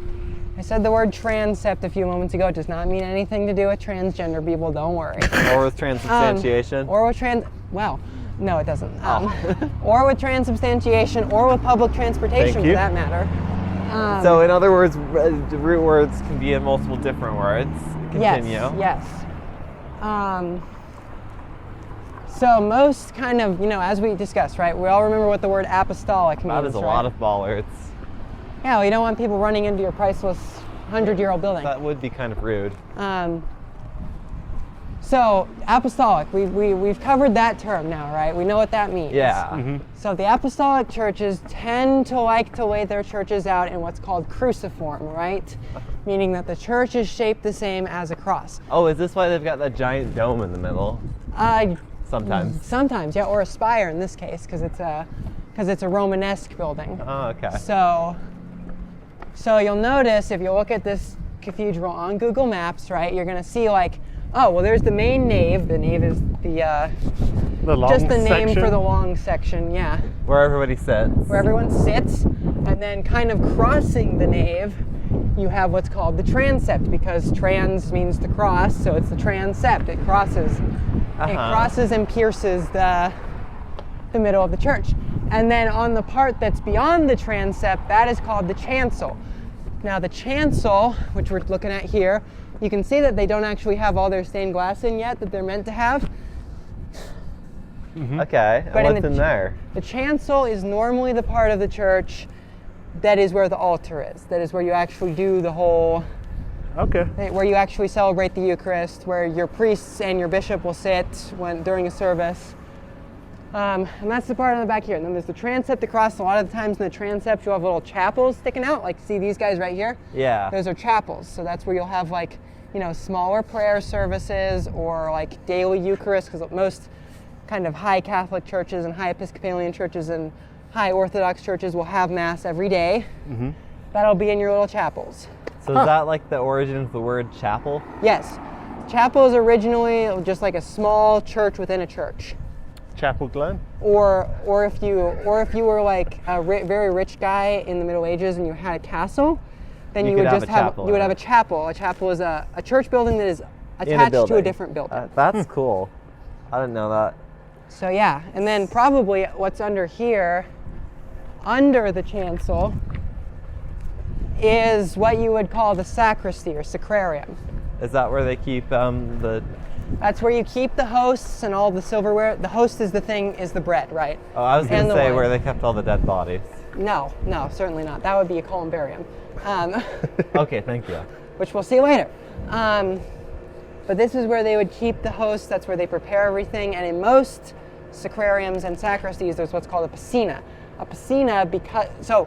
I said the word transept a few moments ago. It does not mean anything to do with transgender people. Don't worry. Or with transubstantiation. Or with well, no, it doesn't. Or with transubstantiation, or with public transportation, Thank for you. that matter. So in other words, the root words can be in multiple different words. Continue. Yes. So most kind of, as we discussed, right? We all remember what the word apostolic means. That is a right? lot of bollards. Yeah, well, you don't want people running into your priceless 100-year-old building. That would be kind of rude. So apostolic, we've covered that term now, right? We know what that means. Yeah. So the apostolic churches tend to like to lay their churches out in what's called cruciform, right? Meaning that the church is shaped the same as a cross. Oh, is this why they've got that giant dome in the middle? Sometimes. Sometimes, yeah, or a spire in this case, because it's a Romanesque building. Oh, okay. So you'll notice if you look at this cathedral on Google Maps, right, you're going to see like, oh, well, there's the main nave. The nave is The long just the name section. for the long section, yeah, Where everybody sits. where everyone sits, and then kind of crossing the nave, you have what's called the transept, because trans means to cross, so it's the transept. It crosses. It crosses and pierces the middle of the church. And then on the part that's beyond the transept, that is called the chancel. Now the chancel, which we're looking at here, you can see that they don't actually have all their stained glass in yet that they're meant to have. Okay, and But in what's the in there? The chancel is normally the part of the church that is where the altar is. That is where you actually do the whole, Okay. where you actually celebrate the Eucharist, where your priests and your bishop will sit during a service. And that's the part on the back here. And then there's the transept across. A lot of the times in the transept you'll have little chapels sticking out, like see these guys right here? Yeah. Those are chapels. So that's where you'll have like, smaller prayer services or like daily Eucharist, because most kind of high Catholic churches and high Episcopalian churches and high Orthodox churches will have Mass every day. That'll be in your little chapels. So is that like the origin of the word chapel? Yes. Chapel is originally just like a small church within a church. Chapel Glen. Or if you were like a very rich guy in the Middle Ages and you had a castle, then you would just have a chapel. A chapel is a church building that is attached to a different building. That's cool. I didn't know that. So yeah, and then probably what's under here, under the chancel, is what you would call the sacristy or sacrarium. Is that where they keep the... That's where you keep the hosts and all the silverware. The host is the bread, right? Oh, I was going And to the say wine. where they kept all the dead bodies. No, certainly not. That would be a columbarium, Okay, thank you. which we'll see later. But this is where they would keep the host. That's where they prepare everything. And in most sacrariums and sacristies, there's what's called a piscina. A piscina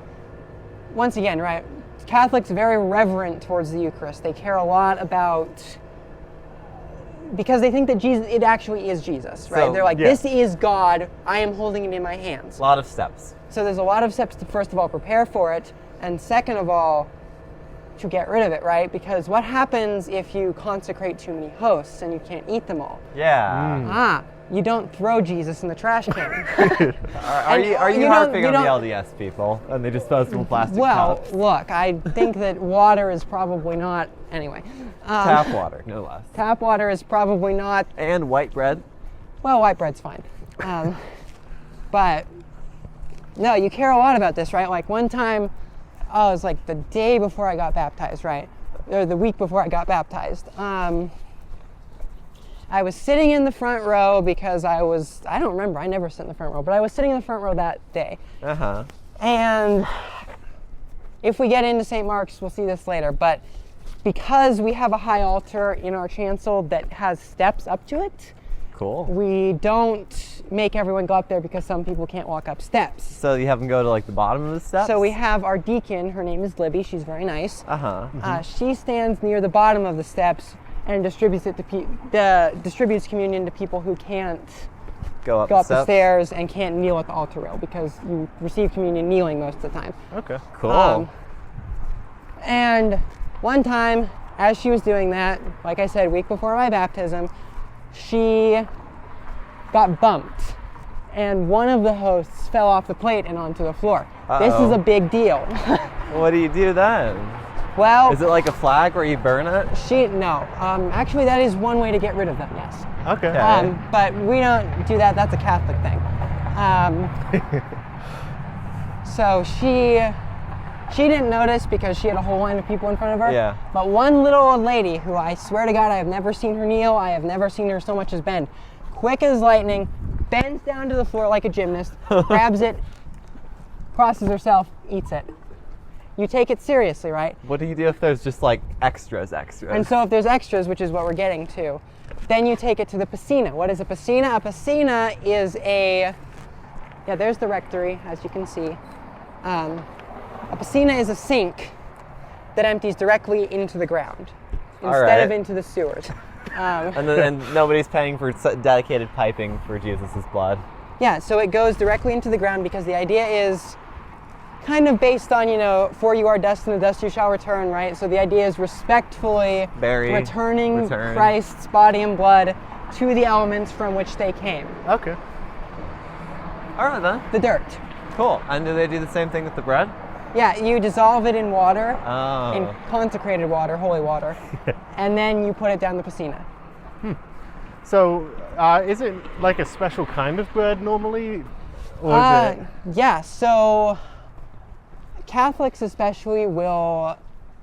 once again, right, Catholics are very reverent towards the Eucharist. They care a lot about, because they think that it actually is Jesus, right? So, They're like, yeah. this is God, I am holding it in my hands. A lot of steps. So there's a lot of steps to, first of all, prepare for it, and second of all, to get rid of it, right? Because what happens if you consecrate too many hosts and you can't eat them all? Yeah. you don't throw Jesus in the trash can. Are you harping on the LDS people and the disposable plastic cups? Look, I think that water is probably not, anyway. Tap water, no less. Tap water is probably not. And white bread? Well, white bread's fine. But, no, you care a lot about this, right? Like one time, it was like the day before I got baptized, right? Or the week before I got baptized. I was sitting in the front row because I don't remember, I never sit in the front row, but I was sitting in the front row that day. Uh-huh. And if we get into St. Mark's, we'll see this later, but because we have a high altar in our chancel that has steps up to it, cool. We don't make everyone go up there because some people can't walk up steps. So you have them go to like the bottom of the steps? So we have our deacon, her name is Libby, she's very nice. Uh-huh. She stands near the bottom of the steps and distributes distributes communion to people who can't go up the stairs and can't kneel at the altar rail because you receive communion kneeling most of the time. Okay. Cool. And one time, as she was doing that, like I said, week before my baptism, she got bumped and one of the hosts fell off the plate and onto the floor. This is a big deal. What do you do then? Well, is it like a flag where you burn it? No. Actually, that is one way to get rid of them, yes. Okay. But we don't do that. That's a Catholic thing. So she didn't notice because she had a whole line of people in front of her. Yeah. But one little old lady who I swear to God I have never seen her kneel, I have never seen her so much as bend. Quick as lightning, bends down to the floor like a gymnast, grabs it, crosses herself, eats it. You take it seriously, right? What do you do if there's just like extras? And so if there's extras, which is what we're getting to, then you take it to the piscina. What is a piscina? A piscina is there's the rectory, as you can see. A piscina is a sink that empties directly into the ground instead of into the sewers. And nobody's paying for dedicated piping for Jesus' blood. Yeah, so it goes directly into the ground because the idea is kind of based on, for you are dust and the dust you shall return, right? So the idea is respectfully returning Christ's body and blood to the elements from which they came. Okay. All right then. The dirt. Cool. And do they do the same thing with the bread? Yeah, you dissolve it in water, in consecrated water, holy water, and then you put it down the piscina. So, is it like a special kind of bread normally? Or is it? Yeah, so Catholics especially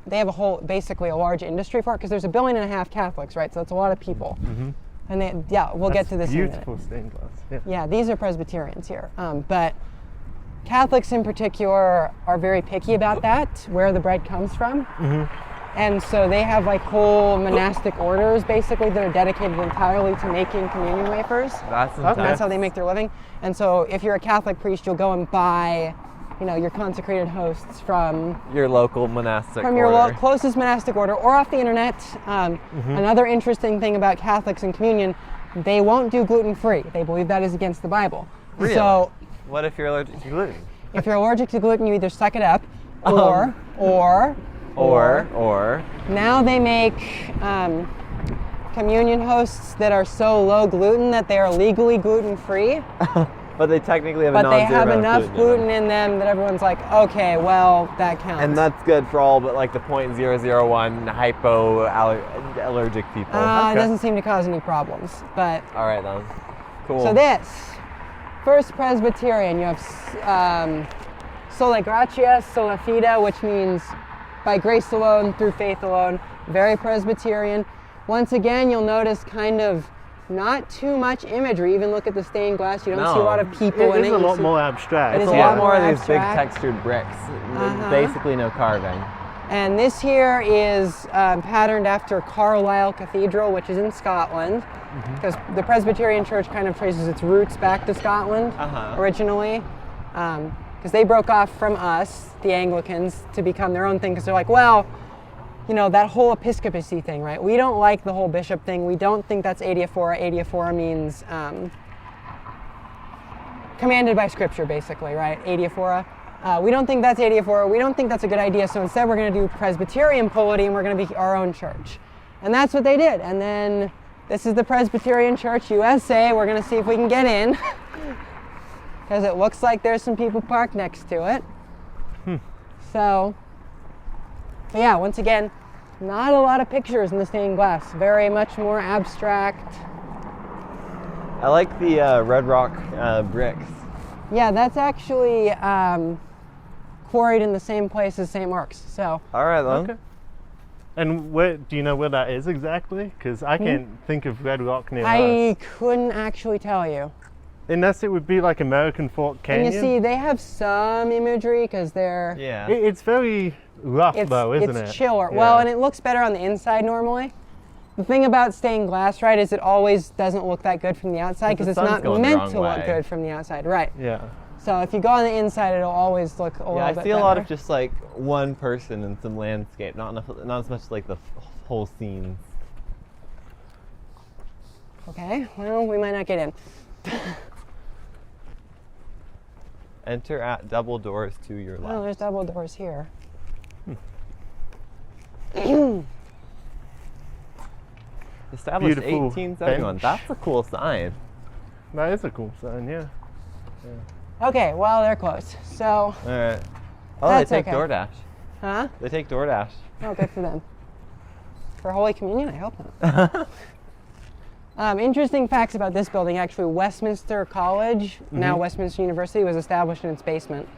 they have basically a large industry for it because there's 1.5 billion Catholics, right? So that's a lot of people. Mm-hmm. And we'll get to this in a minute. Beautiful stained glass. Yeah, these are Presbyterians here. But Catholics in particular are very picky about that, where the bread comes from. Mm-hmm. And so they have like whole monastic orders basically that are dedicated entirely to making communion wafers. That's intense. That's how they make their living. And so if you're a Catholic priest, you'll go and buy, your consecrated hosts from your local monastic from your closest monastic order or off the internet. Another interesting thing about Catholics and communion, they won't do gluten-free. They believe that is against the Bible. Really? So what if you're allergic to gluten? If you're allergic to gluten, you either suck it up or now they make communion hosts that are so low gluten that they are legally gluten-free. But they technically have but they have enough gluten in them that everyone's like, okay, well, that counts. And that's good for all but like the 0.001 hypoallergic people. It doesn't seem to cause any problems. But all right then. Cool. So First Presbyterian, you have sola gratia, sola fide, which means by grace alone, through faith alone. Very Presbyterian. Once again, you'll notice kind of not too much imagery. Even look at the stained glass. You don't see a lot of people in it. It is a lot more abstract. It is a lot more of these big textured bricks. Basically no carving. And this here is patterned after Carlisle Cathedral, which is in Scotland. Because the Presbyterian Church kind of traces its roots back to Scotland originally. Because they broke off from us, the Anglicans, to become their own thing. Because they're like, well, that whole episcopacy thing, right? We don't like the whole bishop thing. We don't think that's adiaphora. Adiaphora means commanded by Scripture, basically, right? Adiaphora. We don't think that's adiaphora. We don't think that's a good idea. So instead, we're going to do Presbyterian polity, and we're going to be our own church. And that's what they did. And then This is the Presbyterian Church USA. We're gonna see if we can get in because it looks like there's some people parked next to it. So, but yeah, once again, not a lot of pictures in the stained glass. Very much more abstract. I like the red rock bricks. Yeah, that's actually quarried in the same place as St. Mark's. So. All right, then. Okay. And where do you know where that is exactly? Because I can't think of red rock near I us. couldn't actually tell you. Unless it would be like American Fork Canyon. And you see, they have some imagery because they're. Yeah. It's very rough though, isn't it? It's chiller. Yeah. Well, and it looks better on the inside normally. The thing about stained glass, right, is it always doesn't look that good from the outside because the it's sun's not going the meant wrong to look way. good from the outside, right? Yeah. So if you go on the inside, it'll always look a little Yeah, bit I see a lot better. of just like one person and some landscape, not as much like the whole scenes. Okay, well, we might not get in. Enter at double doors to your left. Oh, there's double doors here. Established Beautiful 1871. bench. That's a cool sign. That is a cool sign, yeah. Okay, well, they're closed. So, All right. Oh, That's they take okay. DoorDash. huh? They take DoorDash. Oh, good for them. For Holy Communion, I hope not. Interesting facts about this building, actually. Westminster College, now Westminster University, was established in its basement.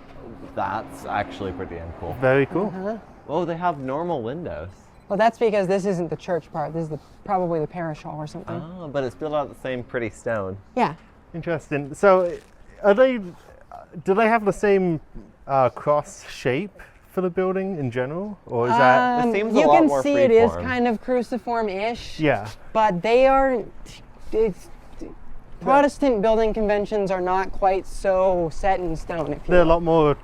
That's actually pretty damn cool. Very cool. Oh, they have normal windows. Well, that's because this isn't the church part. This is probably the parish hall or something. Oh, but it's built out of the same pretty stone. Yeah. Interesting. So, do they have the same cross shape for the building in general? Or is that, It seems a you lot can more see it is freeform. kind of cruciform-ish. yeah. But they aren't. Protestant building conventions are not quite so set in stone. If you They're a will. lot more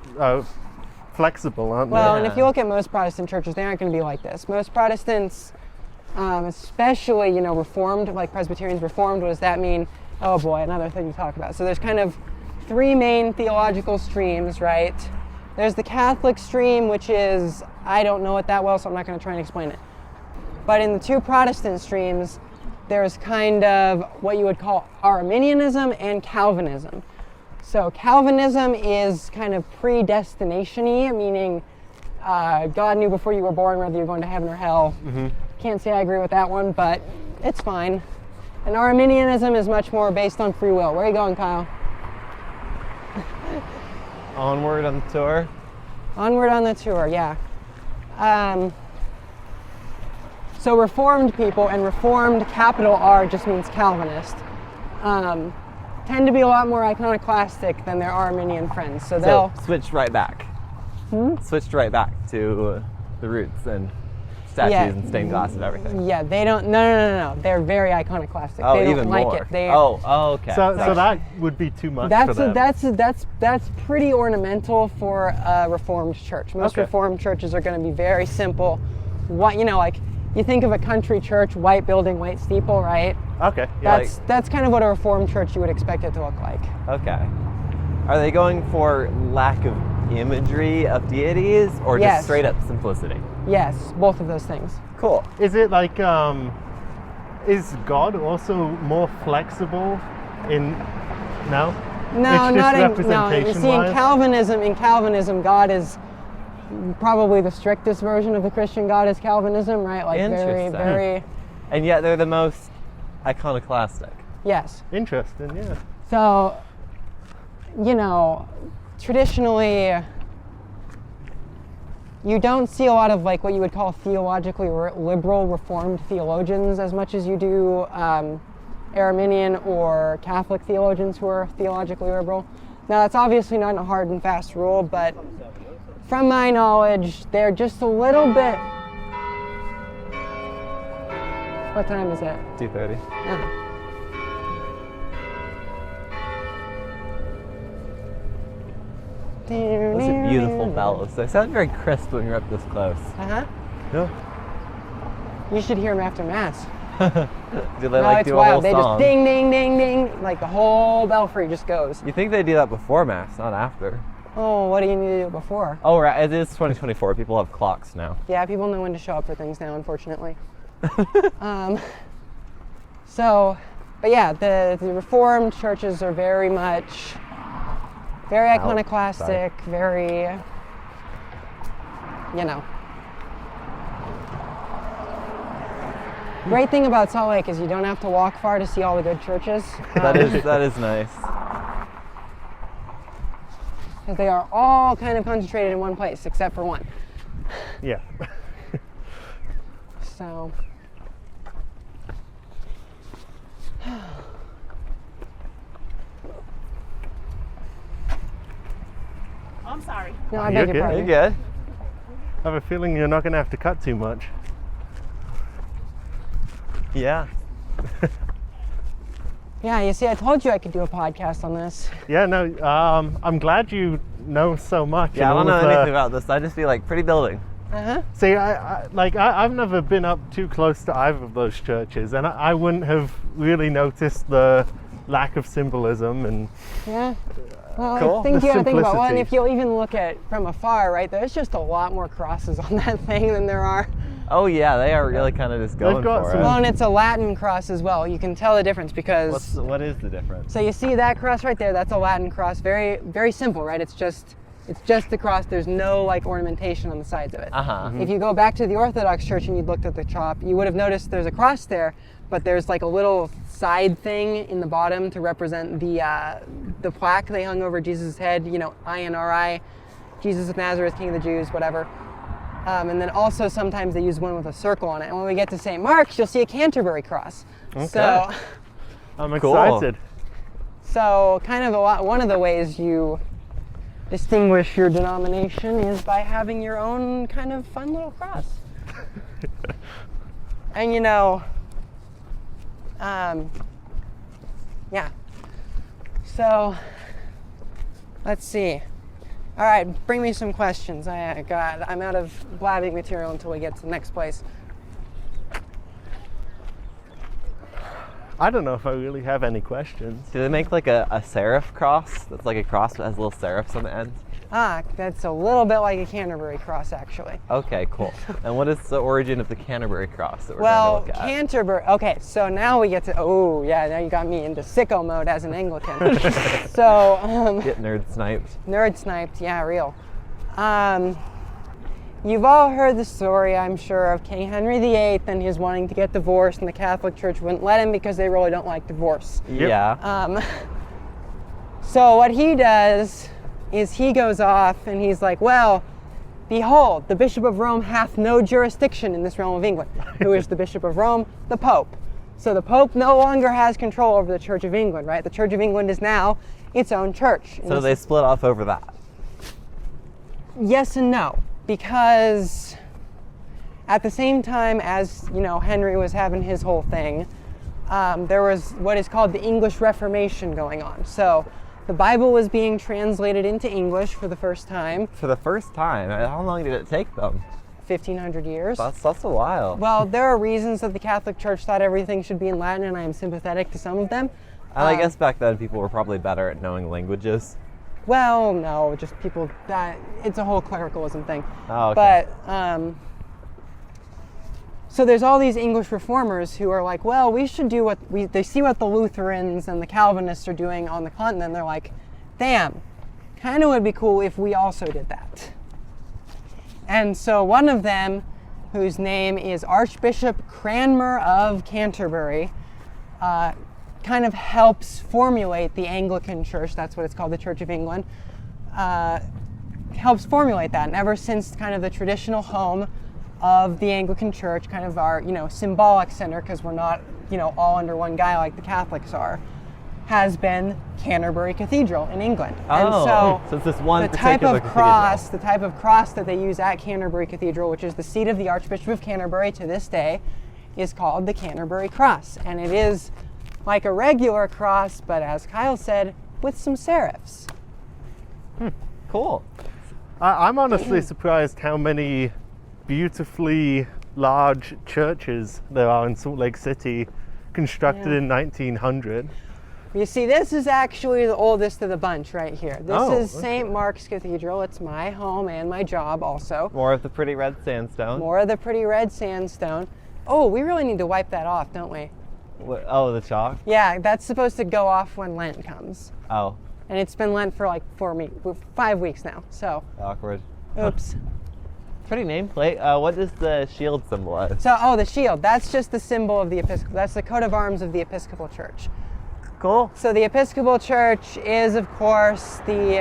flexible, aren't Well, they? and if you look at most Protestant churches, they aren't going to be like this. Most Protestants, especially Reformed, like Presbyterians, Reformed. What does that mean? Oh boy, another thing to talk about. So there's kind of three main theological streams, right? There's the Catholic stream, which is, I don't know it that well, so I'm not going to try and explain it. But in the two Protestant streams, there's kind of what you would call Arminianism and Calvinism. So Calvinism is kind of predestination-y, meaning God knew before you were born whether you're going to heaven or hell. Can't say I agree with that one, but it's fine. And Arminianism is much more based on free will. Where are you going, Kyle? Onward on the tour. Onward on the tour, yeah. So Reformed people, and Reformed, capital R, just means Calvinist, tend to be a lot more iconoclastic than their Arminian friends. So they'll, So switched right back. Switched right back to the roots and statues Yeah. and stained glass and everything. yeah, they don't, no. They're very iconoclastic. Oh, they don't even like more. it. They, Okay. So that would be too much for them. That's pretty ornamental for a Reformed church. Most Okay. Reformed churches are going to be very simple. What like you think of a country church, white building, white steeple, right? Okay. Yeah. That's kind of what a Reformed church you would expect it to look like. Okay. Are they going for lack of imagery of deities or Yes. just straight up simplicity? Yes, both of those things. Cool. Is it like, is God also more flexible in, no? No, It's just not in no. You representation see, in wise? Calvinism, God is probably the strictest version of the Christian God is Calvinism, right? Like very, Interesting. very. And yet they're the most iconoclastic. Yes. Interesting, yeah. So, traditionally, you don't see a lot of like what you would call theologically liberal Reformed theologians as much as you do Arminian or Catholic theologians who are theologically liberal. Now, that's obviously not a hard and fast rule, but from my knowledge, they're just a little bit. What time is it? 2:30. Oh. Those are beautiful bellows. They sound very crisp when you're up this close. Uh-huh. Yeah. You should hear them after Mass. Do they No, like it's do a whole wild. They song? just ding, ding, ding, ding. Like the whole belfry just goes. You think they do that before Mass, not after? Oh, what do you need to do before? Oh, right. It is 2024. People have clocks now. Yeah, people know when to show up for things now, unfortunately. So, but yeah, the Reformed churches are very iconoclastic, very, you know. Great thing about Salt Lake is you don't have to walk far to see all the good churches. That is nice. Because they are all kind of concentrated in one place, except for one. Yeah. So. I'm sorry. No, I You're beg your good. pardon. You're good. I have a feeling you're not going to have to cut too much. Yeah. Yeah, you see, I told you I could do a podcast on this. Yeah, no, I'm glad you know so much. Yeah, I and don't all know of anything about this. I just feel like pretty building. Uh-huh. See, I've never been up too close to either of those churches, and I wouldn't have really noticed the lack of symbolism and. Yeah. Well, Cool. I think The you gotta think about, well, and simplicity. if you'll even look at from afar, right, there's just a lot more crosses on that thing than there are. Oh yeah, they are really kind of just going got for some- it. Well, and it's a Latin cross as well. You can tell the difference because, What is the difference? so you see that cross right there, that's a Latin cross. Very, very simple, right? It's just the cross. There's no like ornamentation on the sides of it. Uh-huh. If you go back to the Orthodox church and you looked at the top, you would have noticed there's a cross there, but there's like a little side thing in the bottom to represent the plaque they hung over Jesus' head, you know, INRI, Jesus of Nazareth, King of the Jews, whatever. And then also sometimes they use one with a circle on it. And when we get to St. Mark's, you'll see a Canterbury cross. Okay. So, I'm Cool. excited. so kind of one of the ways you distinguish your denomination is by having your own kind of fun little cross. And you know, yeah. So, let's see. All right, bring me some questions. I'm out of blabbing material until we get to the next place. I don't know if I really have any questions. Do they make like a serif cross? That's like a cross that has little serifs on the end? That's a little bit like a Canterbury cross, actually. Okay, cool. And what is the origin of the Canterbury cross that we're Well, going to look at? Canterbury. Okay, so now we get to. Oh, yeah. Now you got me into sicko mode as an Anglican. So, Get nerd sniped. nerd sniped. Yeah, real. You've all heard the story, I'm sure, of King Henry VIII and his wanting to get divorced, and the Catholic Church wouldn't let him because they really don't like divorce. Yeah. So what he does is he goes off and he's like, well, behold, the Bishop of Rome hath no jurisdiction in this realm of England. Who is the Bishop of Rome? The Pope. So the Pope no longer has control over the Church of England, right? The Church of England is now its own church. So they split off over that. Yes and no, because at the same time as, you know, Henry was having his whole thing, there was what is called the English Reformation going on. So the Bible was being translated into English for the first time. For the first time. How long did it take them? 1,500 years. That's a while. Well, there are reasons that the Catholic Church thought everything should be in Latin, and I am sympathetic to some of them. And I guess back then people were probably better at knowing languages. Well, no, just people that it's a whole clericalism thing. Oh, okay. But so there's all these English reformers who are like, well, we should do they see what the Lutherans and the Calvinists are doing on the continent. They're like, damn, kind of would be cool if we also did that. And so one of them, whose name is Archbishop Cranmer of Canterbury, kind of helps formulate the Anglican Church. That's what it's called, the Church of England. Helps formulate that, and ever since kind of the traditional home of the Anglican Church, kind of our, you know, symbolic center, because we're not, you know, all under one guy like the Catholics are, has been Canterbury Cathedral in England. Oh, so it's this one the type particular of cross that they use at Canterbury Cathedral, which is the seat of the Archbishop of Canterbury to this day, is called the Canterbury Cross, and it is like a regular cross, but as Kyle said, with some serifs. Cool. I'm honestly surprised how many beautifully large churches there are in Salt Lake City, constructed in 1900. You see, this is actually the oldest of the bunch right here. This Oh, is okay. St. Mark's Cathedral. It's my home and my job also. More of the pretty red sandstone. More of the pretty red sandstone. Oh, we really need to wipe that off, don't we? What, oh, the chalk? Yeah, that's supposed to go off when Lent comes. Oh, And it's been Lent for like 5 weeks now, so awkward. oops. Pretty nameplate. What does the shield symbolize? So, the shield, that's just the symbol of the Episcopal, that's the coat of arms of the Episcopal Church. Cool. So the Episcopal Church is, of course, the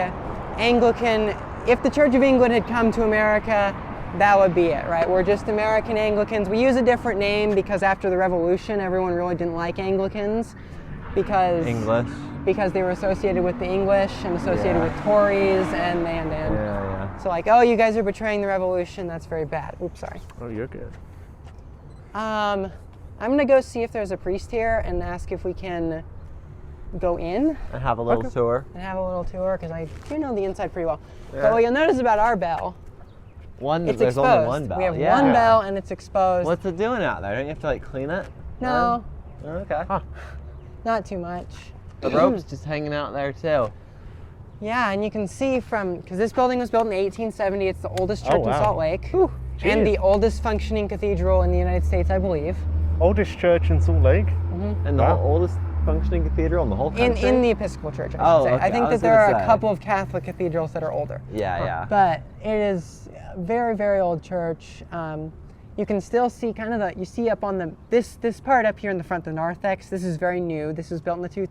Anglican. If the Church of England had come to America, that would be it, right? We're just American Anglicans. We use a different name because after the Revolution, everyone really didn't like Anglicans because they were associated with the English and associated with Tories and. Yeah. So like, oh, you guys are betraying the Revolution. That's very bad. Oops, sorry. Oh, you're good. I'm gonna go see if there's a priest here and ask if we can go in And have a little tour. and have a little tour because I do know the inside pretty well. Yeah. But what you'll notice about our bell, There's it's exposed. only one bell. We have one bell and it's exposed. What's it doing out there? Don't you have to like clean it? No, Okay. not too much. The rope's just hanging out there too. Yeah, and you can see because this building was built in 1870. It's the oldest church in wow. Salt Lake Jeez. and the oldest functioning cathedral in the United States, I believe. Oldest church in Salt Lake. And the oldest functioning cathedral in the whole country? In the Episcopal Church, I should Oh, say. okay. I think I that was there gonna are a say. couple of Catholic cathedrals that are older. Yeah. But it is a very, very old church. You can still see kind of you see up on this part up here in the front, the narthex. This is very new. This was built in the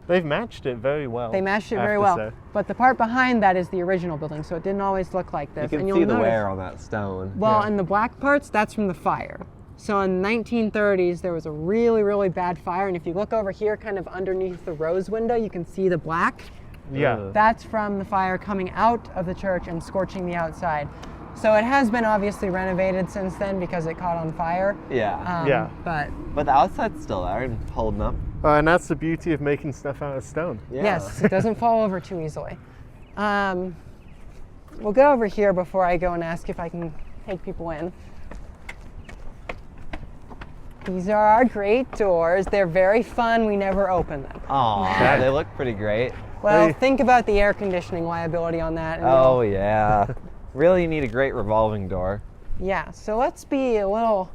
They've matched it very well. They matched it I very have well. to say. But the part behind that is the original building, so it didn't always look like this. You can and see you'll the notice, wear on that stone. Well, Yeah. and the black parts, that's from the fire. So in the 1930s, there was a really, really bad fire, and if you look over here, kind of underneath the rose window, you can see the black. Yeah. That's from the fire coming out of the church and scorching the outside. So it has been obviously renovated since then because it caught on fire. Yeah. Yeah. But But the outside's still there and holding up. And that's the beauty of making stuff out of stone. Yeah. yes, it doesn't fall over too easily. We'll go over here before I go and ask if I can take people in. These are our great doors. They're very fun. We never open them. Aw, they look pretty great. Well, Hey. think about the air conditioning liability on that. And Oh, yeah. Really need a great revolving door. yeah, so let's be a little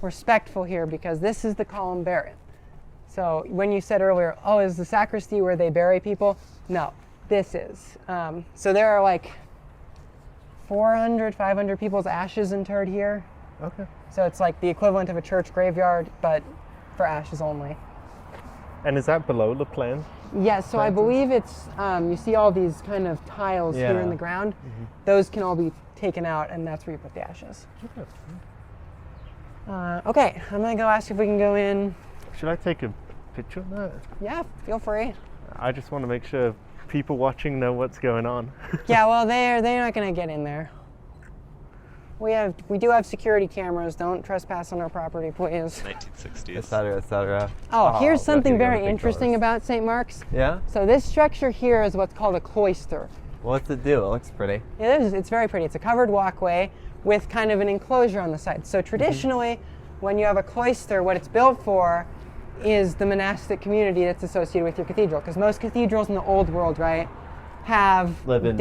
respectful here because this is the columbarium. So when you said earlier, oh, is the sacristy where they bury people? No, this is. So there are like 400, 500 people's ashes interred here. Okay. So it's like the equivalent of a church graveyard, but for ashes only. And is that below the plan? Yes, so I believe it's, you see all these kind of tiles here in the ground. Those can all be taken out, and that's where you put the ashes. Okay, I'm gonna go ask if we can go in. Should I take a picture of that? Yeah, feel free. I just want to make sure people watching know what's going on. Yeah, well, they're not gonna get in there. We do have security cameras. Don't trespass on our property, please. 1960s. Etc., etc. Oh, here's we have something to go to very big interesting doors. about St. Mark's. Yeah? So this structure here is what's called a cloister. What's it do? It looks pretty. It is. It's very pretty. It's a covered walkway with kind of an enclosure on the side. So traditionally, when you have a cloister, what it's built for is the monastic community that's associated with your cathedral. Because most cathedrals in the old world, right, have Live-in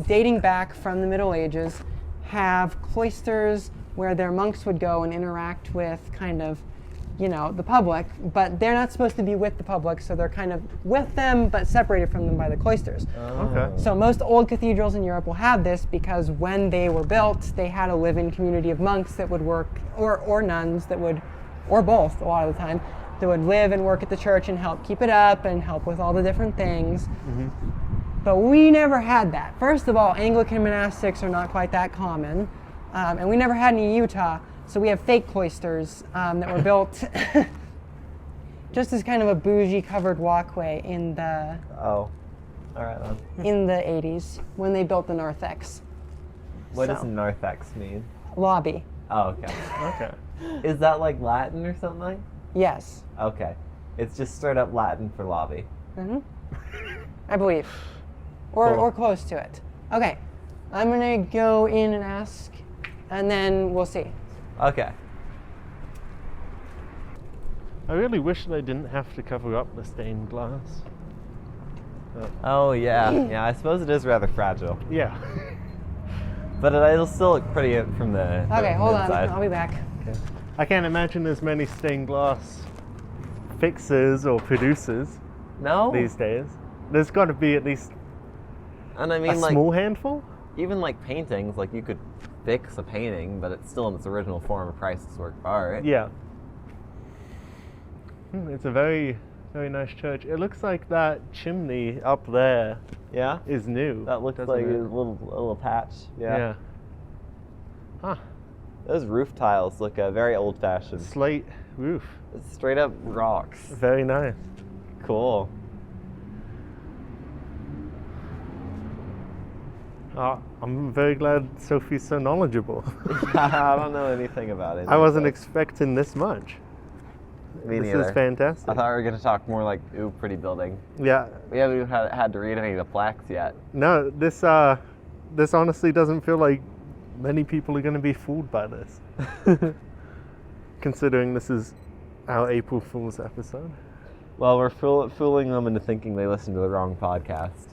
dating back from the Middle Ages, have cloisters where their monks would go and interact with kind of, the public, but they're not supposed to be with the public, so they're kind of with them but separated from them by the cloisters. Okay. So most old cathedrals in Europe will have this because when they were built, they had a live-in community of monks that would work, or nuns that would, or both a lot of the time, that would live and work at the church and help keep it up and help with all the different things. But we never had that. First of all, Anglican monastics are not quite that common, and we never had any in Utah, so we have fake cloisters that were built just as kind of a bougie covered walkway in the Oh. All right, then. in the 80s when they built the narthex. What does So. narthex mean? Lobby. Oh, okay. Okay. Is that like Latin or something? Yes, Okay. It's just straight up Latin for lobby. I believe. Or, Cool. or close to it. Okay, I'm gonna go in and ask, and then we'll see. Okay. I really wish they didn't have to cover up the stained glass. Oh, yeah. Yeah, I suppose it is rather fragile. Yeah. But it'll still look pretty from the Okay, hold on, inside. I'll be back. I can't imagine there's many stained glass fixers or producers No. these days. There's got to be at least And I a mean, like, small handful. even like paintings, like you could fix a painting, but it's still in its original form a priceless work of art. Yeah. It's a very, very nice church. It looks like that chimney up there Yeah? is new. That looks doesn't like a it? little patch. Yeah. Huh. Those roof tiles look very old-fashioned. Slate roof. It's straight up rocks. Very nice. Cool. I'm very glad Sophie's so knowledgeable. I don't know anything about it. I wasn't expecting this much. Me This neither. is fantastic. I thought we were going to talk more like, ooh, pretty building. Yeah. We haven't even had to read any of the plaques yet. No, this honestly doesn't feel like many people are going to be fooled by this. Considering this is our April Fool's episode. Well, we're fooling them into thinking they listened to the wrong podcast.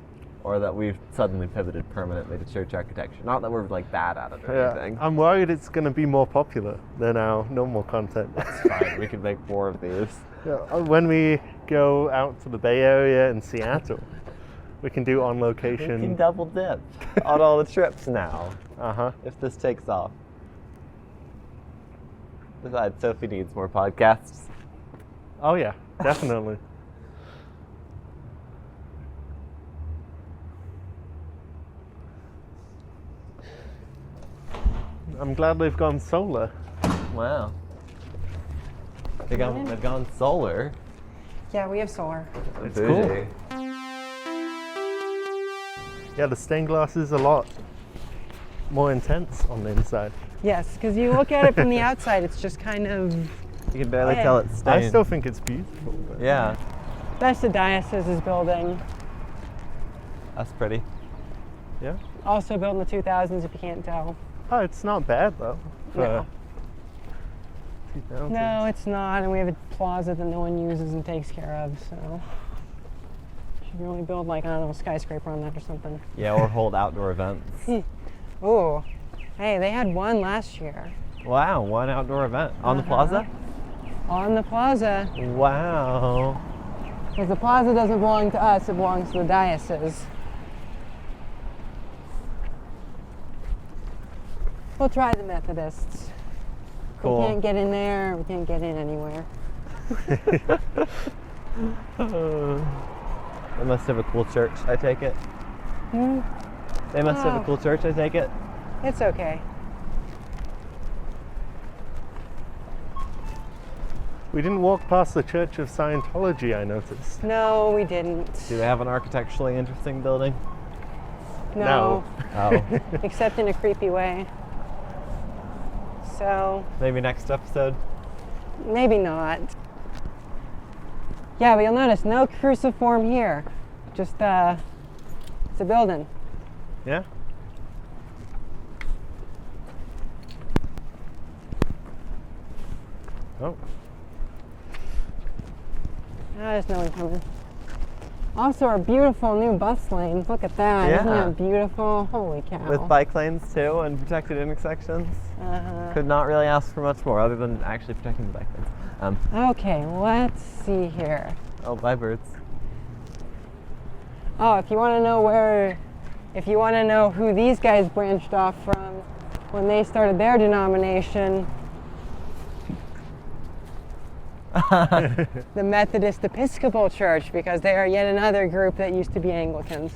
Or that we've suddenly pivoted permanently to church architecture. Not that we're like bad at it or anything. I'm worried it's going to be more popular than our normal content. It's fine. We can make more of these. When we go out to the Bay Area and Seattle, we can do on We can location. double dip on all the trips now. Uh-huh. If this takes off. Besides, Sophie needs more podcasts. Oh yeah, definitely. I'm glad they've gone solar. Wow. They've gone solar. Yeah, we have solar. It's cool. Yeah, the stained glass is a lot more intense on the inside. Yes, because you look at it from the outside, it's just kind of. You can barely Yeah. tell it's stained. I still think it's beautiful. But Yeah, That's the diocese's building. that's pretty. Yeah. Also built in the 2000s, if you can't tell. Oh, it's not bad though. For No. 2000s. No, it's not, and we have a plaza that no one uses and takes care of, so. Should really build, like, I don't know, a skyscraper on that or something. Yeah, or hold outdoor events. Ooh. Hey, they had one last year. Wow, one outdoor event on the plaza? On the plaza. Wow. Because the plaza doesn't belong to us, it belongs to the diocese. We'll try the Methodists. Cool. We can't get in there, we can't get in anywhere. They must have a cool church, I take it. They must have a Oh. cool church, I take it. It's okay. We didn't walk past the Church of Scientology, I noticed. No, we didn't. Do they have an architecturally interesting building? No. Oh. Except in a creepy way. So, Maybe next episode. maybe not. Yeah, but you'll notice no cruciform here. Just, it's a building. Yeah? Oh. There's no one coming. Also, our beautiful new bus lanes. Look at that. Isn't Yeah. that beautiful? Holy cow. With bike lanes too and protected intersections. Uh-huh. Could not really ask for much more other than actually protecting the bike lanes. Okay, let's see here. Oh, bye birds. Oh, if you want to know who these guys branched off from when they started their denomination, the Methodist Episcopal Church, because they are yet another group that used to be Anglicans.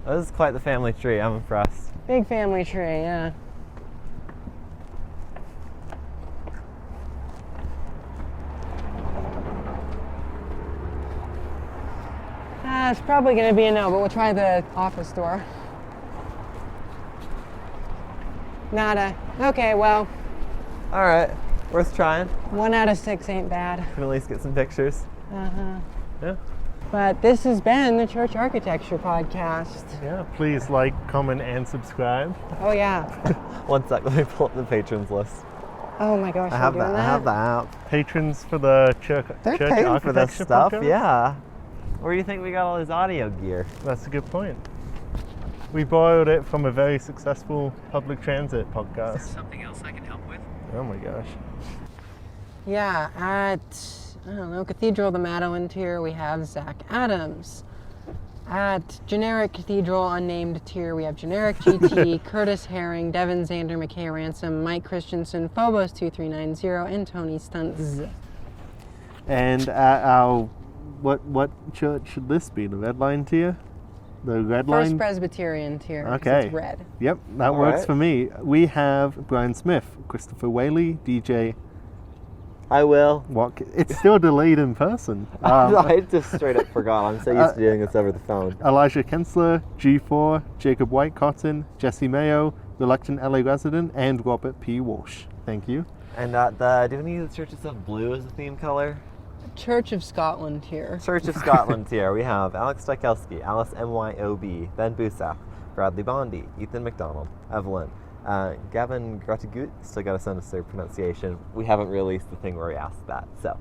This is quite the family tree. I'm impressed. Big family tree, yeah. It's probably going to be a no, but we'll try the office door. Nada. Okay, well, All right, worth trying. 1 out of 6 ain't bad. Can at least get some pictures. Yeah. But this has been the Church Architecture Podcast. Yeah. Please like, comment, and subscribe. Oh, yeah. One sec, let me pull up the patrons list. Oh my gosh, I you're have doing that. that? I have the app. Patrons for the church They're church paying for this architecture stuff. podcast? Yeah. Where do you think we got all this audio gear? That's a good point. We borrowed it from a very successful public transit podcast. Something else I can help with? Oh my gosh. Yeah, at I don't know, Cathedral of the Madeleine tier, we have Zach Adams. At generic Cathedral unnamed tier, we have generic GT, Curtis Herring, Devin Xander, McKay Ransom, Mike Christensen, Phobos2390, and Tony Stunts. And at our, what church should this be? The red line tier? The red line? First Presbyterian tier, 'cause Okay. it's red. Yep, that works for me. We have Brian Smith, Christopher Whaley, DJ. I will. It's still delayed in person. I just straight up forgot. I'm so used to doing this over the phone. Elijah Kensler, G4, Jacob White Cotton, Jesse Mayo, Reluctant LA Resident, and Robert P. Walsh. Thank you. And do any of the churches have blue as a theme color? Church of Scotland tier. Church of Scotland here. We have Alex Stykowski, Alice MYOB, Ben Busaf, Bradley Bondi, Ethan McDonald, Evelyn, Gavin Gratigut. Still got to send us their pronunciation. We haven't released the thing where we asked that. So,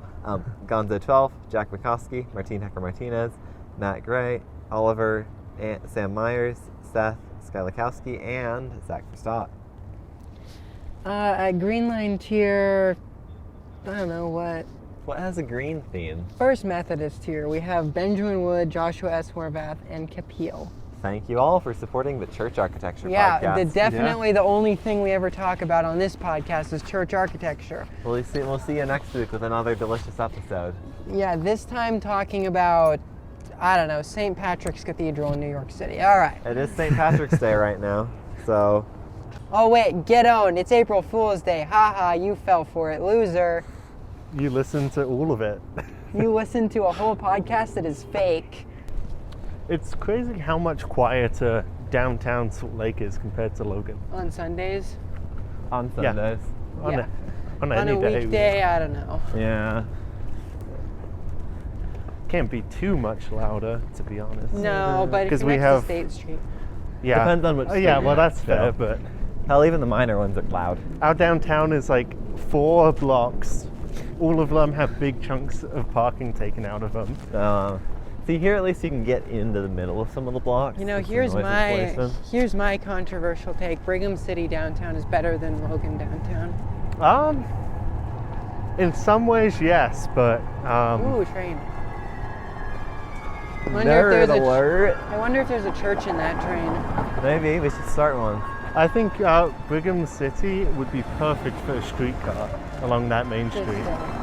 Gonzo12, Jack McCoskey, Martine Hecker Martinez, Matt Gray, Oliver, Sam Myers, Seth Skylakowski, and Zach Verstott. At Green Line tier, I don't know what. What has a green theme? First Methodist tier, we have Benjamin Wood, Joshua S. Horvath, and Capil. Thank you all for supporting the church architecture podcast. Yeah, definitely the only thing we ever talk about on this podcast is church architecture. We'll see you next week with another delicious episode. Yeah, this time talking about, I don't know, St. Patrick's Cathedral in New York City. All right. It is St. Patrick's Day right now, so... Oh wait, get owned. It's April Fool's Day. Haha, you fell for it, loser. You listened to all of it. You listened to a whole podcast that is fake. It's crazy how much quieter downtown Salt Lake is compared to Logan. On Sundays? On Sundays. Yeah. On On any a day. weekday, I don't know. Yeah. Can't be too much louder, to be honest. No, but if 'Cause you're we next have- to State Street. Yeah. Depends on which Yeah, street well, you're that's at, fair, so. but Hell, even the minor ones are loud. our downtown is like 4 blocks. All of them have big chunks of parking taken out of them. See, here at least you can get into the middle of some of the blocks. You know, with some here's noise my insulation. controversial take. Brigham City downtown is better than Logan downtown. In some ways, yes, but Ooh, train. Nerd alert. I wonder if there's a church in that train. Maybe we should start one. I think Brigham City would be perfect for a streetcar along that main street.